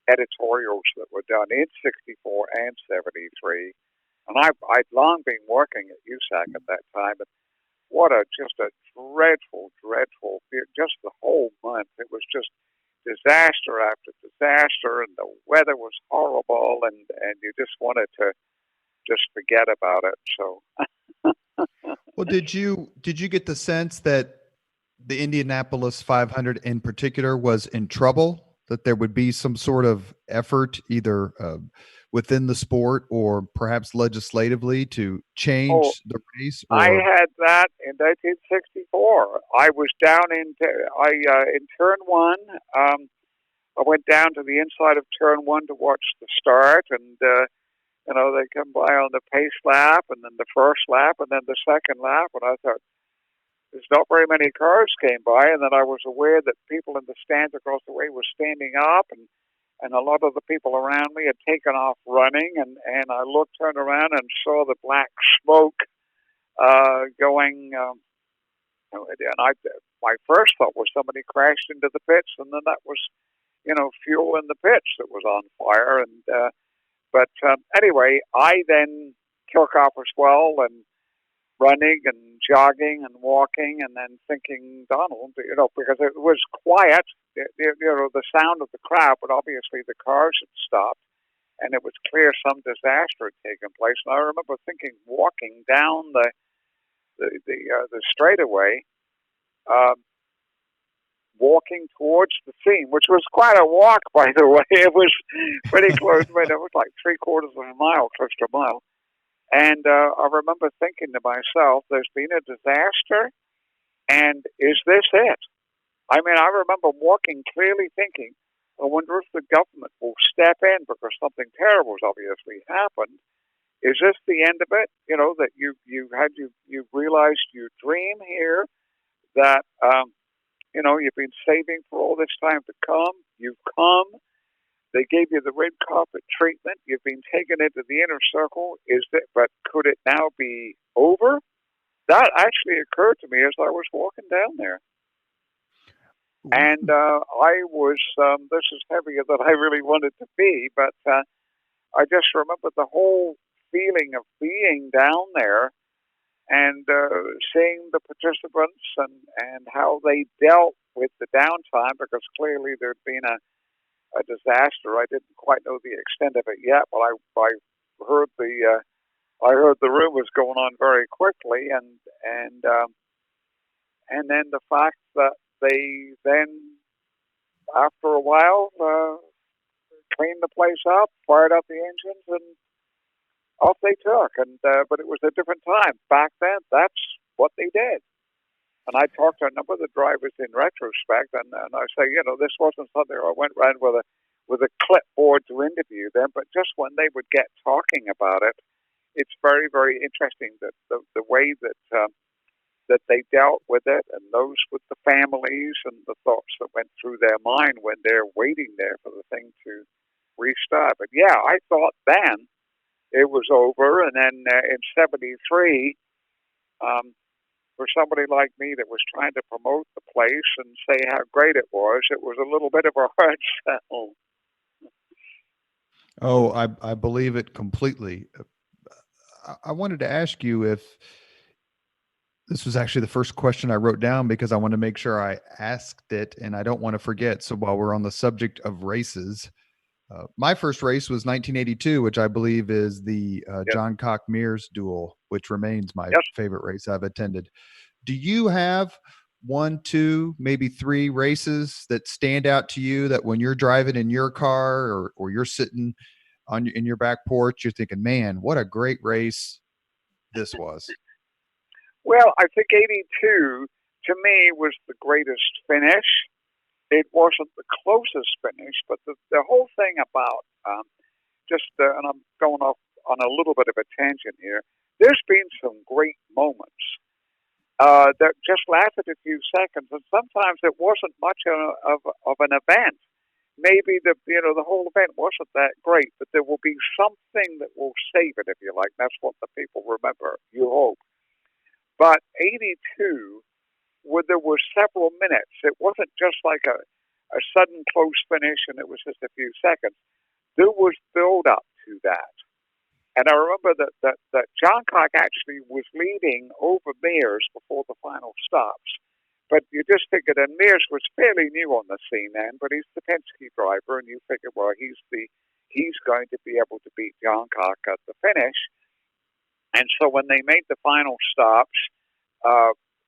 [SPEAKER 2] editorials that were done in '64 and '73, and I'd long been working at USAC at that time. And just a dreadful, just the whole month. It was just disaster after disaster, and the weather was horrible, and you just wanted to just forget about it. So,
[SPEAKER 1] well, did you get the sense that the Indianapolis 500 in particular was in trouble? That there would be some sort of effort, either within the sport or perhaps legislatively, to change the race?
[SPEAKER 2] I had that in 1964. I was down in turn one. I went down to the inside of turn one to watch the start, and they come by on the pace lap, and then the first lap, and then the second lap, and I thought, there's not very many cars came by, and then I was aware that people in the stands across the way were standing up, and a lot of the people around me had taken off running, and I turned around and saw the black smoke going, and my first thought was somebody crashed into the pits, and then that was, fuel in the pits that was on fire, and but anyway, I then took off as well, and running and jogging and walking, and then thinking, Donald, because it was quiet, the sound of the crowd, but obviously the cars had stopped, and it was clear some disaster had taken place. And I remember thinking, walking down the straightaway, walking towards the scene, which was quite a walk, by the way. It was pretty close. It was like 3/4 of a mile, close to a mile. And I remember thinking to myself, there's been a disaster, and is this it? I mean, I remember walking clearly thinking, I wonder if the government will step in because something terrible has obviously happened. Is this the end of it? That you realized your dream here, that, you've been saving for all this time to come. You've come. They gave you the red carpet treatment. You've been taken into the inner circle. But could it now be over? that actually occurred to me as I was walking down there. And I was, this is heavier than I really wanted to be, but I just remember the whole feeling of being down there and seeing the participants and how they dealt with the downtime, because clearly there'd been a disaster. I didn't quite know the extent of it yet, but I heard the rumors going on very quickly, and then the fact that they then, after a while, cleaned the place up, fired up the engines, and off they took. And but it was a different time back then. That's what they did. And I talked to a number of the drivers in retrospect, and I say, this wasn't something I went around with a clipboard to interview them, but just when they would get talking about it, it's very, very interesting that the way that they dealt with it, and those with the families and the thoughts that went through their mind when they're waiting there for the thing to restart. But yeah, I thought then it was over, and then in '73, for somebody like me that was trying to promote the place and say how great it was a little bit of a hard sell.
[SPEAKER 1] Oh, I believe it completely. I wanted to ask you if this was actually the first question I wrote down, because I want to make sure I asked it and I don't want to forget. So while we're on the subject of races, my first race was 1982, which I believe is the John Cock Mears duel, which remains my favorite race I've attended. Do you have 1, 2, maybe 3 races that stand out to you, that when you're driving in your car or you're sitting in your back porch, you're thinking, man, what a great race this was?
[SPEAKER 2] Well, I think '82 to me was the greatest finish. It wasn't the closest finish, but the whole thing about and I'm going off on a little bit of a tangent here. There's been some great moments that just lasted a few seconds, and sometimes it wasn't much of an event. Maybe the whole event wasn't that great, but there will be something that will save it, if you like. That's what the people remember, you hope. But '82, where there were several minutes, it wasn't just like a sudden close finish and it was just a few seconds. There was build up to that. And I remember that John Cock actually was leading over Mears before the final stops. But you just figured, and Mears was fairly new on the scene then, but he's the Penske driver, and you figure, well, he's going to be able to beat John Cock at the finish. And so when they made the final stops,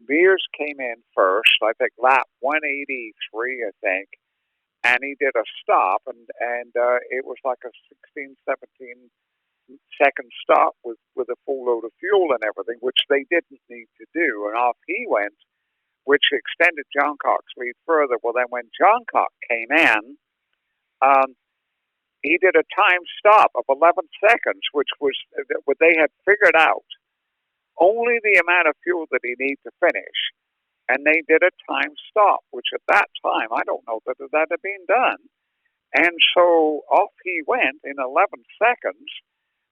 [SPEAKER 2] Mears came in first, I think lap 183, I think, and he did a stop, and it was like a 16, 17-second stop with a full load of fuel and everything, which they didn't need to do, and off he went, which extended John Cock's lead further. Well, then when John Cock came in, he did a time stop of 11 seconds, which was what they had figured out only the amount of fuel that he needed to finish. And they did a time stop, which at that time, I don't know that had been done. And so off he went in 11 seconds,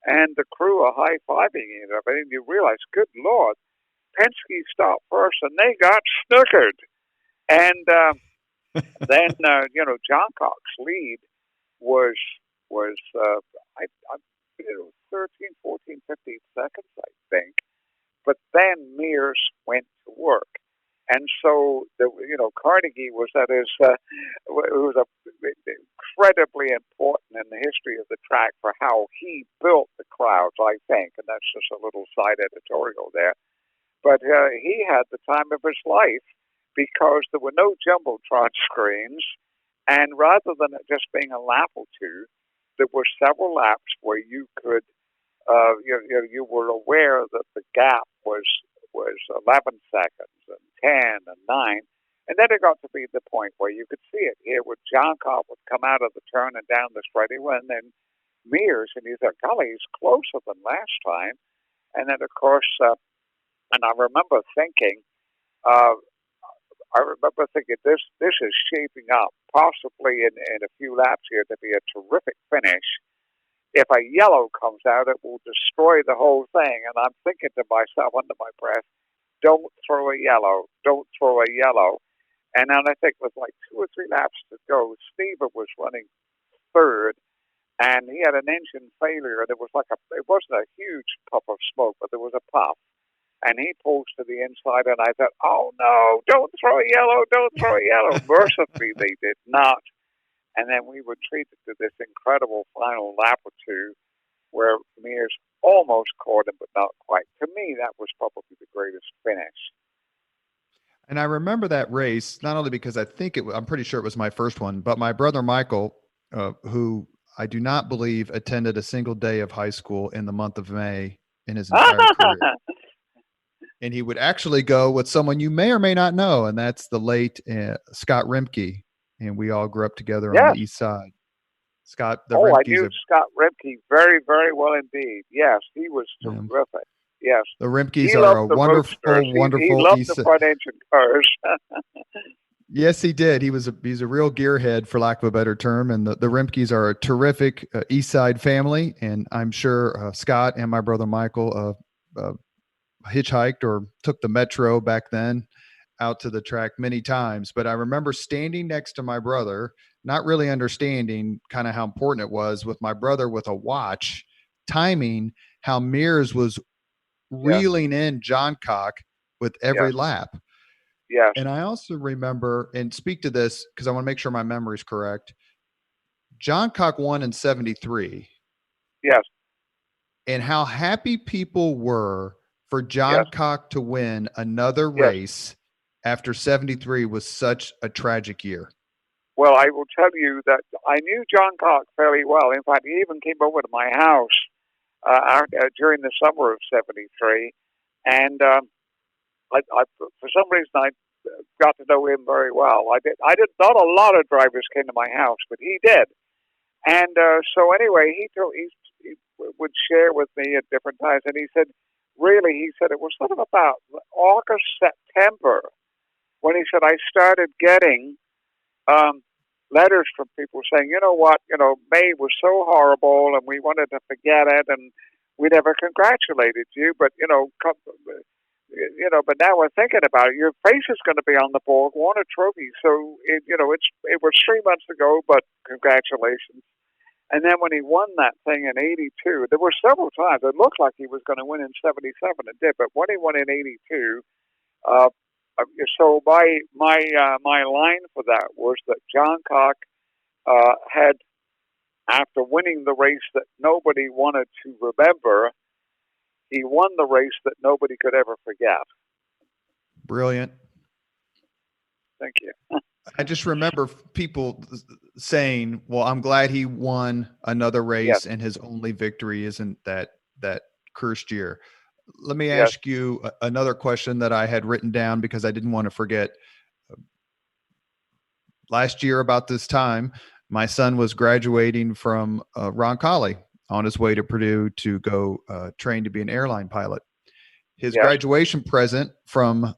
[SPEAKER 2] and the crew are high-fiving it. And you realize, good Lord, Penske stopped first, and they got snookered. And then, John Cock's lead was 13, 14, 15 seconds, I think. But then Mears went to work. And so, Carnegie was it was incredibly important in the history of the track for how he built the crowds, I think. And that's just a little side editorial there. But he had the time of his life because there were no Jumbotron screens. And rather than it just being a lap or two, there were several laps where you could, you were aware that the gap was 11 seconds and 10 and 9. And then it got to be the point where you could see it here, where John Cobb would come out of the turn and down the straightaway, and then Mears, and you thought, golly, he's closer than last time. And then, of course, and I remember thinking, this is shaping up, possibly in a few laps here, to be a terrific finish. If a yellow comes out, it will destroy the whole thing. And I'm thinking to myself under my breath, don't throw a yellow, don't throw a yellow. And then I think with like 2 or 3 laps to go, Steve was running third, and he had an engine failure. There was it wasn't a huge puff of smoke, but there was a puff. And he pulls to the inside, and I thought, oh no, don't throw a yellow, don't throw a yellow. Mercifully, they did not. And then we were treated to this incredible final lap or two where Mears almost caught him, but not quite. To me, that was probably the greatest finish.
[SPEAKER 1] And I remember that race, not only because I'm pretty sure it was my first one, but my brother Michael, who I do not believe attended a single day of high school in the month of May in his entire career. And he would actually go with someone you may or may not know, and that's the late Scott Rimke. And we all grew up together on the East Side. Scott,
[SPEAKER 2] I knew Scott Rimke very, very well indeed. Yes, he was terrific. Yes.
[SPEAKER 1] The Rimkes are a wonderful, wonderful.
[SPEAKER 2] He loved the front engine cars.
[SPEAKER 1] Yes, he did. He's a real gearhead, for lack of a better term. And the Rimkes are a terrific East Side family. And I'm sure Scott and my brother Michael hitchhiked or took the metro back then out to the track many times. But I remember standing next to my brother, not really understanding kind of how important it was, with my brother with a watch, timing how Mears was reeling in John Cock with every lap.
[SPEAKER 2] Yes.
[SPEAKER 1] And I also remember, and speak to this because I want to make sure my memory is correct, John Cock won in 73.
[SPEAKER 2] Yes.
[SPEAKER 1] And how happy people were for John Cock to win another race after 73 was such a tragic year.
[SPEAKER 2] Well, I will tell you that I knew John Cock fairly well. In fact, he even came over to my house during the summer of 73. And I, for some reason, I got to know him very well. Not a lot of drivers came to my house, but he did. And so anyway, he would share with me at different times. And he said it was sort of about August, September, when he said, I started getting letters from people saying, you know what, May was so horrible and we wanted to forget it and we never congratulated you, but, but now we're thinking about it. Your face is going to be on the board, won a trophy. So, it was 3 months ago, but congratulations. And then when he won that thing in 82, there were several times it looked like he was going to win in 77 and did, but when he won in 82, so my line for that was that John Cock had, after winning the race that nobody wanted to remember, he won the race that nobody could ever forget.
[SPEAKER 1] Brilliant.
[SPEAKER 2] Thank you.
[SPEAKER 1] I just remember people saying, well, I'm glad he won another race and his only victory isn't that cursed year. Let me ask you another question that I had written down because I didn't want to forget. Last year about this time, my son was graduating from Roncalli on his way to Purdue to go train to be an airline pilot. His graduation present from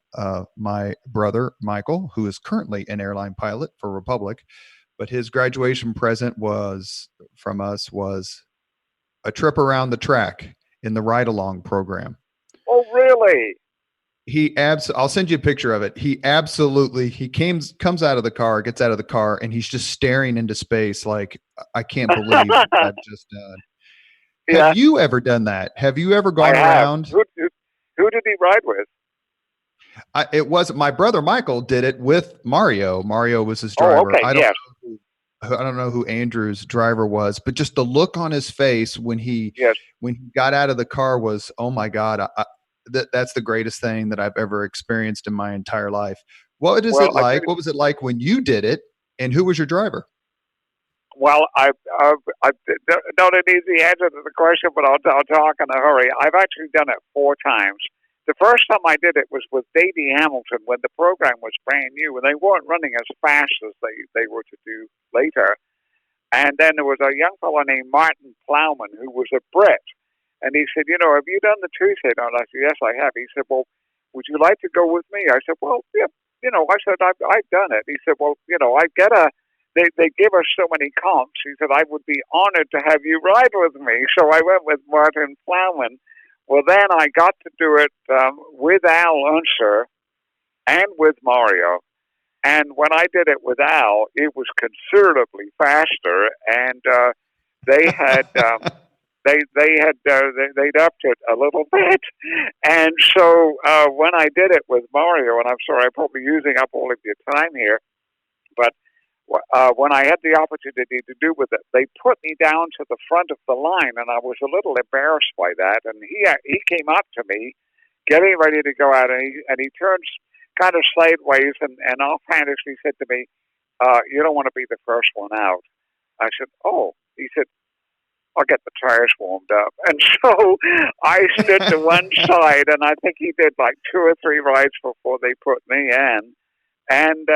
[SPEAKER 1] my brother, Michael, who is currently an airline pilot for Republic, but his graduation present from us was a trip around the track in the ride-along program.
[SPEAKER 2] Oh, really?
[SPEAKER 1] I'll send you a picture of it. He comes out of the car, gets out of the car, and he's just staring into space like, I can't believe what I've just done. Yeah. Have you ever done that? Have you ever gone around?
[SPEAKER 2] Who did he ride with?
[SPEAKER 1] It was my brother Michael did it with Mario. Mario was his driver.
[SPEAKER 2] Oh, okay.
[SPEAKER 1] I don't know who Andrew's driver was, but just the look on his face when he got out of the car was, oh my God, that's the greatest thing that I've ever experienced in my entire life. What is it like? What was it like when you did it, and who was your driver?
[SPEAKER 2] Well, I not an easy answer to the question, but I'll talk in a hurry. I've actually done it 4 times. The first time I did it was with Davey Hamilton when the program was brand new, and they weren't running as fast as they were to do later. And then there was a young fellow named Martin Plowman, who was a Brit. And he said, have you done the Tuesday? And I said, yes, I have. He said, well, would you like to go with me? I said, well, yeah, I said, I've done it. He said, well, they give us so many comps. He said, I would be honored to have you ride with me. So I went with Martin Plowman. Well, then I got to do it with Al Unser and with Mario. And when I did it with Al, it was considerably faster, and they had they'd upped it a little bit. And so when I did it with Mario, and I'm sorry, I'm probably using up all of your time here, but when I had the opportunity to do with it, they put me down to the front of the line, and I was a little embarrassed by that. And he came up to me, getting ready to go out, and he turns kind of sideways and offhandedly said to me, "You don't want to be the first one out." I said, "Oh." He said, "I'll get the tires warmed up." And so I stood to one side, and I think he did like 2 or 3 rides before they put me in. And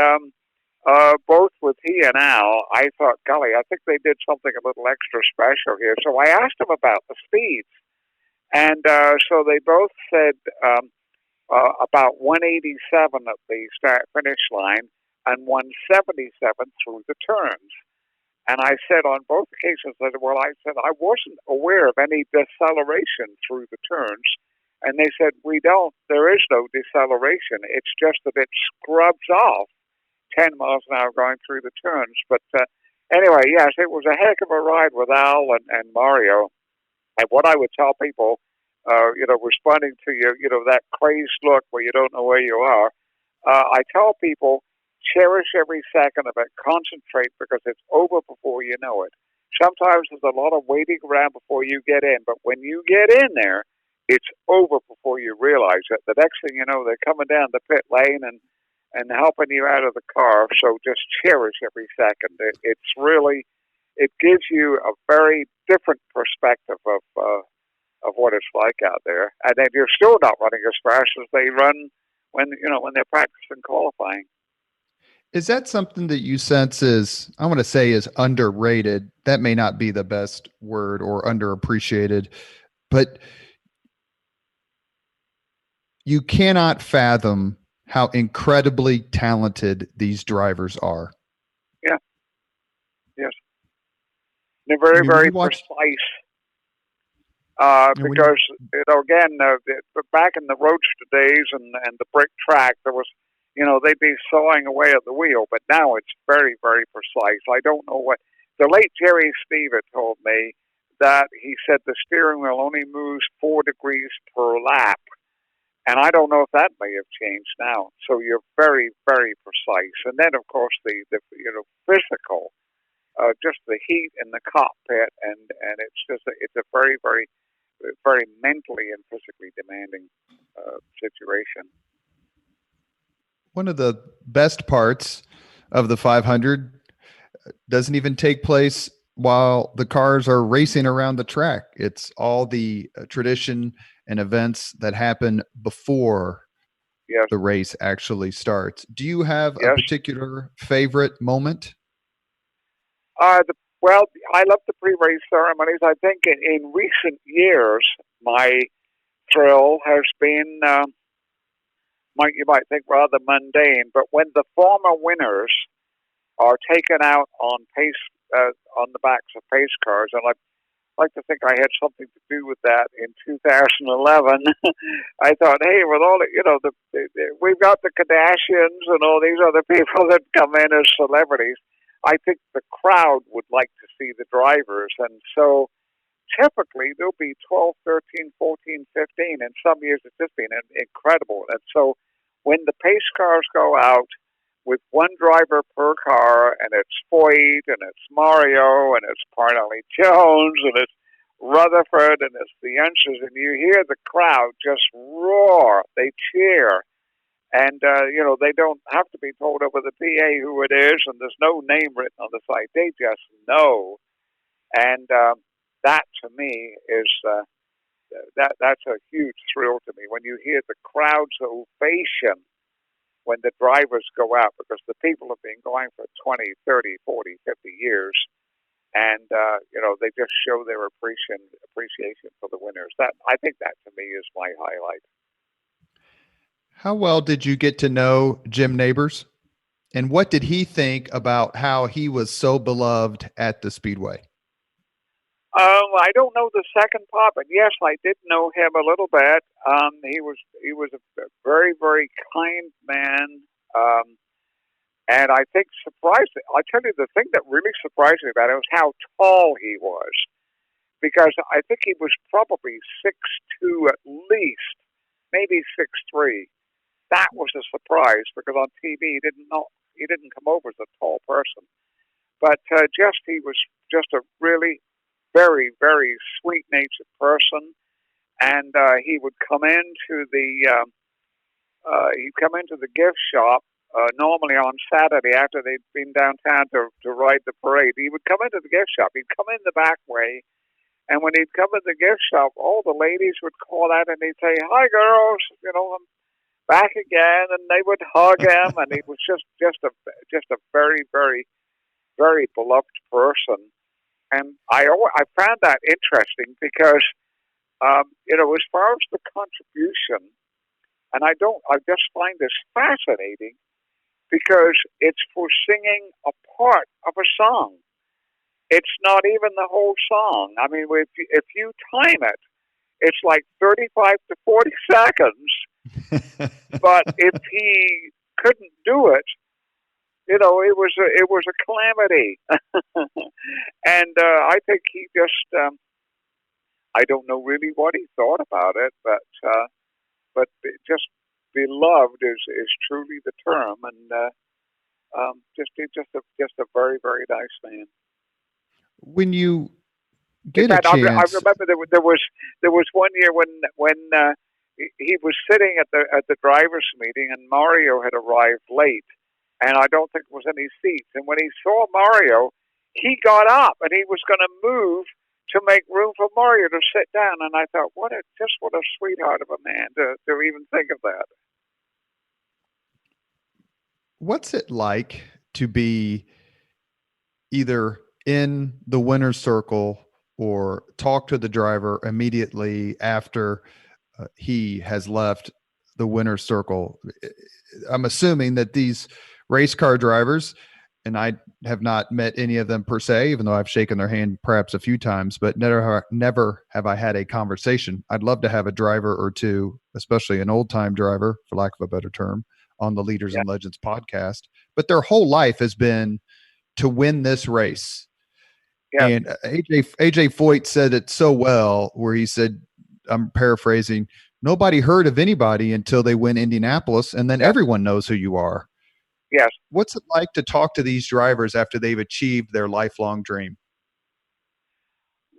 [SPEAKER 2] both with he and Al, I thought, golly, I think they did something a little extra special here. So I asked them about the speeds. And so they both said about 187 at the start-finish line and 177 through the turns. And I said on both occasions, I wasn't aware of any deceleration through the turns. And they said, there is no deceleration. It's just that it scrubs off 10 miles an hour going through the turns. But anyway, yes, it was a heck of a ride with Al and Mario. And what I would tell people, responding to that crazed look where you don't know where you are, I tell people, cherish every second of it, concentrate, because it's over before you know it. Sometimes there's a lot of waiting around before you get in, but when you get in there, it's over before you realize it. The next thing you know, they're coming down the pit lane and helping you out of the car. So just cherish every second. It gives you a very different perspective of what it's like out there. And then you're still not running as fast as they run when they're practicing qualifying.
[SPEAKER 1] Is that something that you sense is underrated? That may not be the best word, or underappreciated, but you cannot fathom how incredibly talented these drivers are.
[SPEAKER 2] Yeah. Yes. They're very, very precise. Because, again, back in the roadster days and the brick track, there was, they'd be sawing away at the wheel, but now it's very, very precise. I don't know what the late Jerry Stever told me, that he said the steering wheel only moves 4 degrees per lap. And I don't know if that may have changed now. So you're very, very precise. And then, of course, the physical, just the heat in the cockpit, and it's a very, very, very mentally and physically demanding situation.
[SPEAKER 1] One of the best parts of the 500 doesn't even take place while the cars are racing around the track. It's all the tradition and events that happen before the race actually starts. Do you have a particular favorite moment?
[SPEAKER 2] Well, I love the pre-race ceremonies. I think in recent years, my thrill has been, you might think, rather mundane, but when the former winners are taken out on the backs of pace cars, and I like to think I had something to do with that in 2011. I thought, hey, with all we've got the Kardashians and all these other people that come in as celebrities. I think the crowd would like to see the drivers. And so typically there'll be 12, 13, 14, 15. In some years it's just been incredible. And so when the pace cars go out with one driver per car, and it's Foyt, and it's Mario, and it's Parnelli Jones, and it's Rutherford, and it's the Unsers, and you hear the crowd just roar. They cheer. And, they don't have to be told over the PA who it is, and there's no name written on the side. They just know. And that, to me, is that's a huge thrill to me. When you hear the crowd's ovation when the drivers go out, because the people have been going for 20, 30, 40, 50 years, and, they just show their appreciation for the winners. I think that, to me, is my highlight.
[SPEAKER 1] How well did you get to know Jim Nabors, and what did he think about how he was so beloved at the Speedway?
[SPEAKER 2] I don't know the second part, but yes, I did know him a little bit. He was a very, very kind man. Um, And I think surprised, I tell you, the thing that really surprised me about him was how tall he was. Because I think he was probably 6'2" at least, maybe 6'3". That was a surprise because on TV he didn't come over as a tall person. But he was just a really very, very sweet-natured person. And he would come into he'd come into the gift shop normally on Saturday after they'd been downtown to ride the parade. He would come into the gift shop. He'd come in the back way, and when he'd come in the gift shop, all the ladies would call out and he'd say, "Hi, girls, I'm back again," and they would hug him. And he was just a very, very, very beloved person. And I found that interesting because as far as the contribution, and I just find this fascinating because it's for singing a part of a song. It's not even the whole song. I mean, if you time it, it's like 35 to 40 seconds. But if he couldn't do it, it was a calamity. And I think he just, I don't know really what he thought about it, but just beloved is truly the term, and just a very, very nice man.
[SPEAKER 1] When you get
[SPEAKER 2] fact,
[SPEAKER 1] a chance,
[SPEAKER 2] I remember there was one year when he was sitting at the drivers' meeting, and Mario had arrived late, and I don't think there was any seats. And when he saw Mario, he got up and he was going to move to make room for Mario to sit down. And I thought, what a sweetheart of a man to even think of that.
[SPEAKER 1] what's it like to be either in the winner's circle or talk to the driver immediately after he has left the winner's circle? I'm assuming that these race car drivers, and I have not met any of them per se, even though I've shaken their hand perhaps a few times, but never have I had a conversation. I'd love to have a driver or two, especially an old time driver, for lack of a better term, on the Leaders and Legends podcast. But their whole life has been to win this race. Yeah. And AJ Foyt said it so well, where he said, I'm paraphrasing, nobody heard of anybody until they win Indianapolis, and then everyone knows who you are.
[SPEAKER 2] Yes.
[SPEAKER 1] What's it like to talk to these drivers after they've achieved their lifelong dream?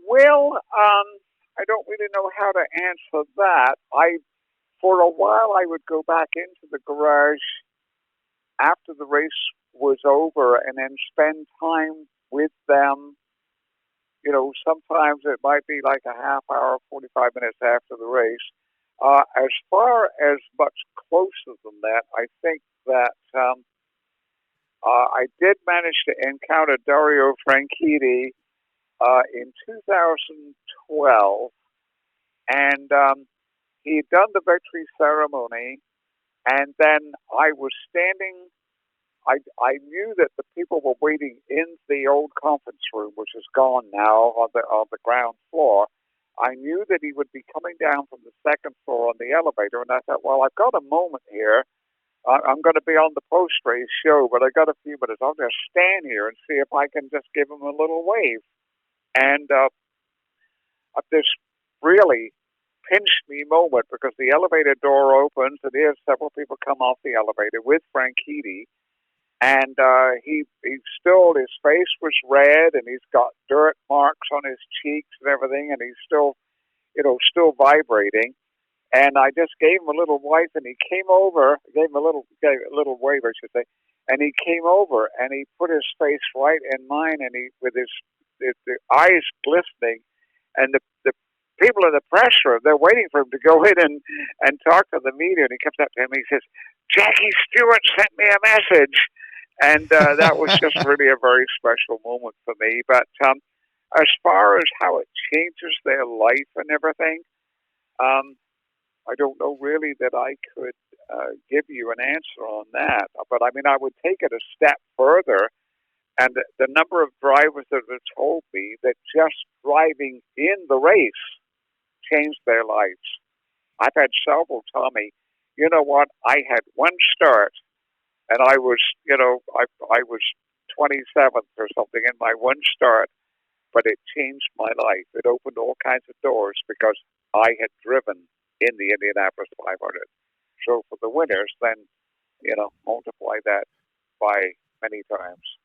[SPEAKER 2] Well, I don't really know how to answer that. For a while, I would go back into the garage after the race was over and then spend time with them. Sometimes it might be like a half hour, 45 minutes after the race. As far as much closer than that, I think that I did manage to encounter Dario Franchitti in 2012, and he'd done the victory ceremony, and then I was standing. I knew that the people were waiting in the old conference room, which is gone now, on the ground floor. I knew that he would be coming down from the second floor on the elevator, and I thought, well, I've got a moment here. I'm going to be on the post-race show, but I got a few minutes. I'll just stand here and see if I can just give him a little wave. And this really pinched me moment because the elevator door opens and there's several people come off the elevator with Franchitti. And his face was red, and he's got dirt marks on his cheeks and everything, and he's still vibrating. And I just gave him a little wipe, and he came over, gave a little wave, I should say. And he came over, and he put his face right in mine, and with his eyes glistening. And the people in the press room, they're waiting for him to go in and talk to the media. And he comes up to him, and he says, "Jackie Stewart sent me a message." And that was just really a very special moment for me. But as far as how it changes their life and everything, I don't know really that I could give you an answer on that. But I mean, I would take it a step further And the number of drivers that have told me that just driving in the race changed their lives. I've had several tell me, you know what, I had one start, and I was, I was 27th or something in my one start, but it changed my life. It opened all kinds of doors because I had driven in the Indianapolis 500. So for the winners, then, multiply that by many times.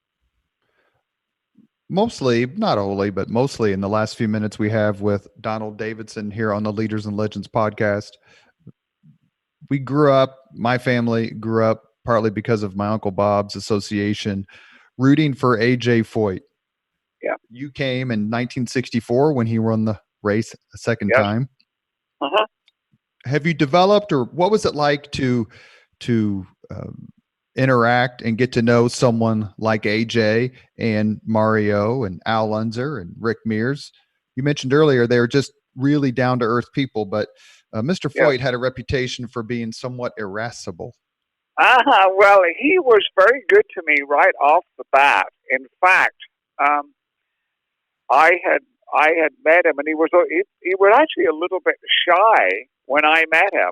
[SPEAKER 1] Mostly, not wholly, but mostly in the last few minutes we have with Donald Davidson here on the Leaders and Legends podcast. My family grew up partly because of my Uncle Bob's association, rooting for A.J. Foyt.
[SPEAKER 2] Yeah.
[SPEAKER 1] You came in 1964 when he won the race a second
[SPEAKER 2] Yes.
[SPEAKER 1] time.
[SPEAKER 2] Uh-huh.
[SPEAKER 1] Have you developed, or what was it like to interact and get to know someone like AJ and Mario and Al Unser and Rick Mears? You mentioned earlier they were just really down to earth people, but Mr. Foyt had a reputation for being somewhat irascible.
[SPEAKER 2] Well, he was very good to me right off the bat. In fact, I had met him, and he was actually a little bit shy when I met him.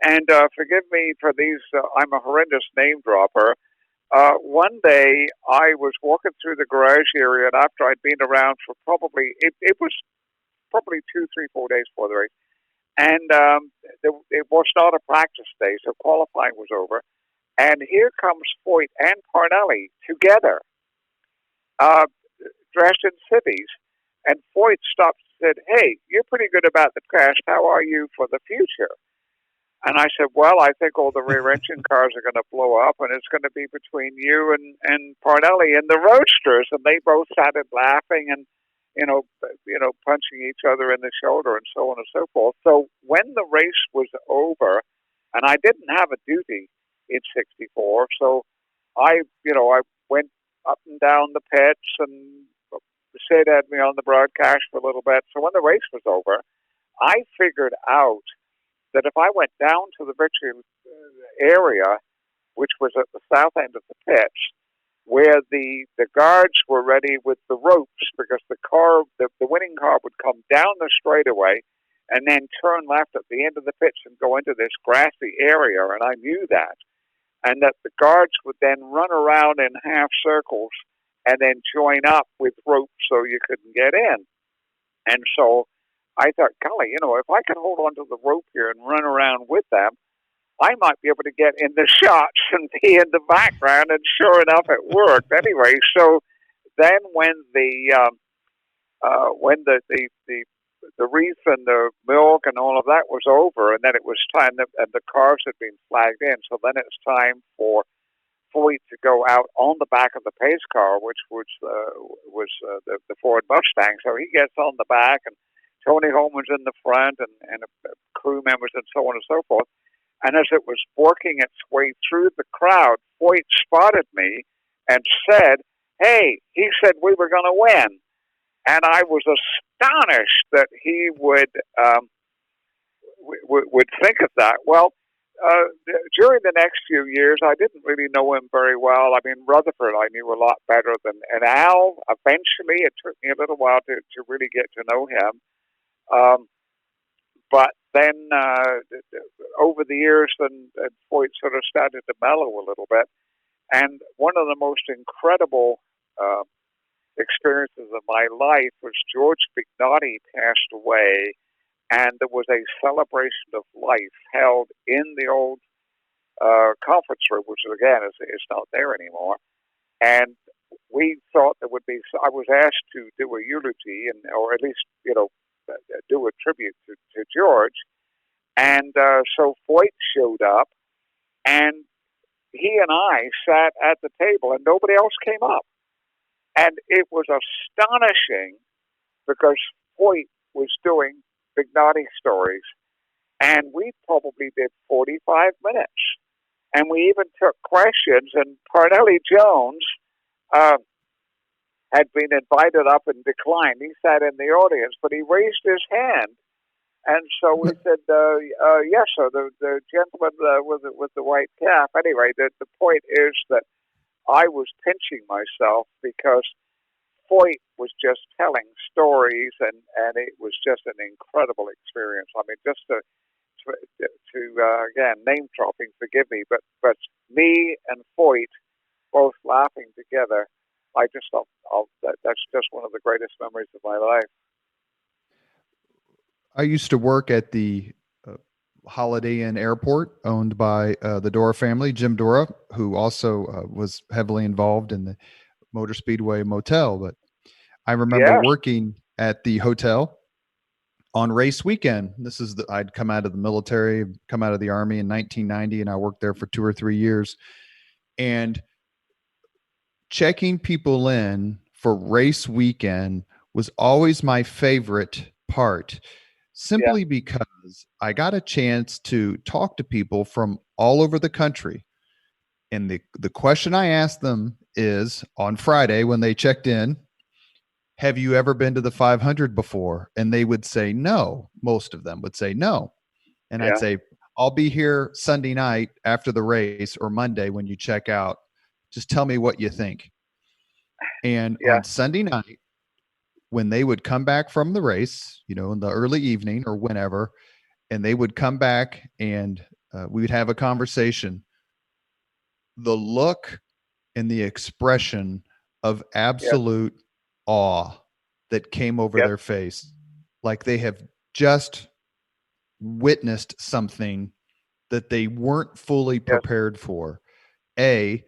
[SPEAKER 2] And forgive me for these, I'm a horrendous name dropper. One day I was walking through the garage area, and after I'd been around for it was probably 2, 3, 4 days before the race, and it was not a practice day, so qualifying was over. And here comes Foyt and Parnelli together, dressed in civvies. And Foyt stopped and said, "Hey, you're pretty good about the crash. How are you for the future?" And I said, "Well, I think all the rear engine cars are going to blow up, and it's going to be between you and Parnelli and the Roadsters." And they both started laughing and, punching each other in the shoulder and so on and so forth. So when the race was over, and I didn't have a duty in '64, so I went up and down the pits, and Sid had me on the broadcast for a little bit. So when the race was over, I figured out that if I went down to the victory area, which was at the south end of the pitch, where the guards were ready with the ropes, because the winning car would come down the straightaway and then turn left at the end of the pitch and go into this grassy area, and I knew that. And that the guards would then run around in half circles and then join up with ropes so you couldn't get in. And so I thought, golly, if I can hold onto the rope here and run around with them, I might be able to get in the shots and be in the background. And sure enough, it worked. Anyway, so then when the wreath and the milk and all of that was over, and then it was time, and the cars had been flagged in, so then it's time for Foyt to go out on the back of the pace car, which was the Ford Mustang. So he gets on the back, and Tony Holman's in the front, and crew members and so on and so forth. And as it was working its way through the crowd, Foyt spotted me and said, "Hey," he said, "we were going to win." And I was astonished that he would think of that. Well, during the next few years, I didn't really know him very well. I mean, Rutherford I knew a lot better than, and Al, eventually, it took me a little while to really get to know him. But then over the years, and Foyt sort of started to mellow a little bit. And one of the most incredible experiences of my life was George Bignotti passed away, and there was a celebration of life held in the old conference room, which again is not there anymore. And we thought there would be. I was asked to do a eulogy, or at least do a tribute to George. And so Foyt showed up, and he and I sat at the table, and nobody else came up. And it was astonishing because Foyt was doing Bignotti stories, and we probably did 45 minutes. And we even took questions, and Parnelli Jones had been invited up and declined. He sat in the audience, but he raised his hand. And so we said, yes, sir, the gentleman with the white cap. Anyway, the point is that I was pinching myself because Foyt was just telling stories, and it was just an incredible experience. I mean, just to again, name dropping, forgive me, but me and Foyt both laughing together, I just thought, that's just one of the greatest memories of my life.
[SPEAKER 1] I used to work at the Holiday Inn Airport, owned by the Dora family, Jim Dora, who also was heavily involved in the Motor Speedway Motel. But I remember
[SPEAKER 2] Yes.
[SPEAKER 1] working at the hotel on race weekend. I'd come out of the military, come out of the Army in 1990, and I worked there for 2 or 3 years. And checking people in for race weekend was always my favorite part, simply because I got a chance to talk to people from all over the country. And the question I asked them is, on Friday when they checked in, have you ever been to the 500 before? And they would say no. Most of them would say no. And I'd say, I'll be here Sunday night after the race, or Monday when you check out. Just tell me what you think. And on Sunday night, when they would come back from the race, in the early evening or whenever, and they would come back and we would have a conversation, the look and the expression of absolute awe that came over their face, like they have just witnessed something that they weren't fully prepared for. A,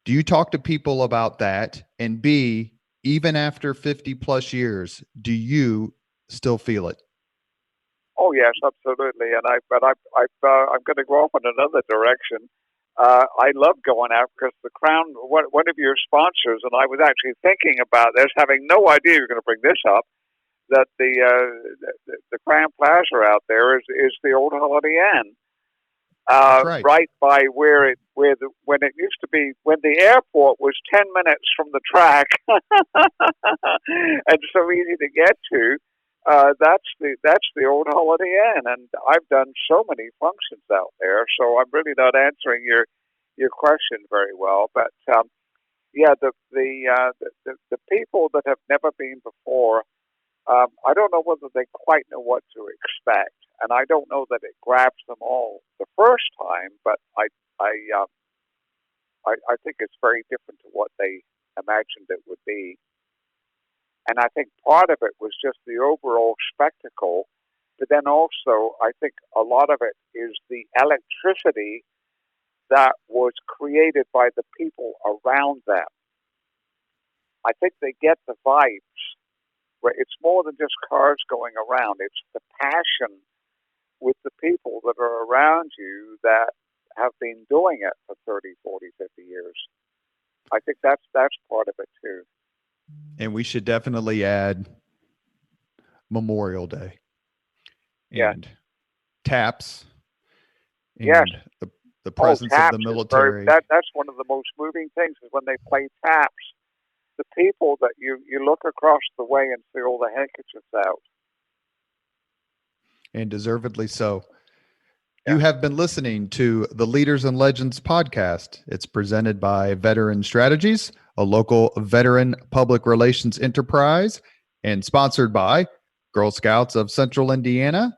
[SPEAKER 1] do you talk to people about that? And B, even after 50 plus years, do you still feel it?
[SPEAKER 2] Oh yes, absolutely. And I'm going to go off in another direction. I love going out because the Crowne, one of your sponsors, and I was actually thinking about this, having no idea you're going to bring this up, that the Crowne Plaza out there is the old Holiday Inn. Right by when it used to be, when the airport was 10 minutes from the track and so easy to get to. That's the old Holiday Inn, and I've done so many functions out there. So I'm really not answering your question very well. But the people that have never been before, I don't know whether they quite know what to expect, and I don't know that it grabs them all the first time. But I think it's very different to what they imagined it would be. And I think part of it was just the overall spectacle, but then also I think a lot of it is the electricity that was created by the people around them. I think they get the vibes, where it's more than just cars going around. It's the passion with the people that are around you that have been doing it for 30, 40, 50 years. I think that's part of it too.
[SPEAKER 1] And we should definitely add Memorial Day and taps and the presence of the military.
[SPEAKER 2] That's one of the most moving things, is when they play taps. The people that you look across the way and see all the handkerchiefs out.
[SPEAKER 1] And deservedly so. You have been listening to the Leaders and Legends podcast. It's presented by Veteran Strategies, a local veteran public relations enterprise, and sponsored by Girl Scouts of Central Indiana,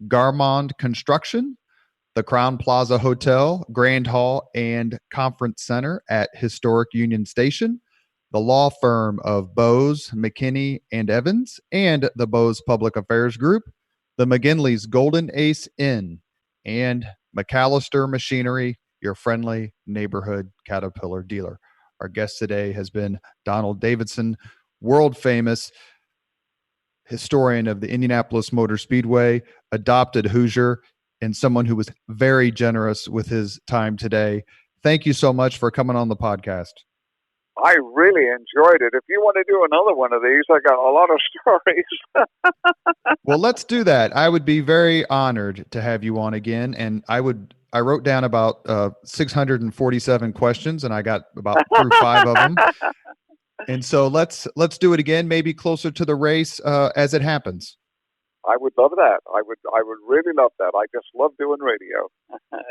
[SPEAKER 1] Garmong Construction, the Crowne Plaza Hotel, Grand Hall, and Conference Center at Historic Union Station, the law firm of Bose, McKinney, and Evans, and the Bose Public Affairs Group, the McGinley's Golden Ace Inn, and MacAllister Machinery, your friendly neighborhood Caterpillar dealer. Our guest today has been Donald Davidson, world famous historian of the Indianapolis Motor Speedway, adopted Hoosier, and someone who was very generous with his time today. Thank you so much for coming on the podcast.
[SPEAKER 2] I really enjoyed it. If you want to do another one of these, I got a lot of stories.
[SPEAKER 1] Well, let's do that. I would be very honored to have you on again. And I wrote down about 647 questions, and I got about through 5 of them. And so let's do it again, maybe closer to the race as it happens.
[SPEAKER 2] I would love that. I would really love that. I just love doing radio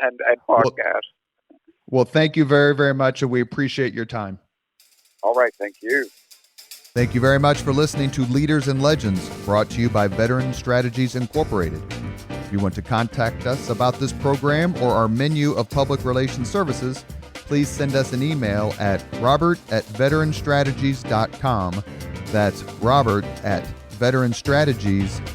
[SPEAKER 2] and podcasts.
[SPEAKER 1] Well, thank you very, very much, and we appreciate your time.
[SPEAKER 2] All right. Thank you.
[SPEAKER 1] Thank you very much for listening to Leaders and Legends, brought to you by Veteran Strategies Incorporated. If you want to contact us about this program or our menu of public relations services, please send us an email at robert@veteranstrategies.com. That's robert@veteranstrategies.com.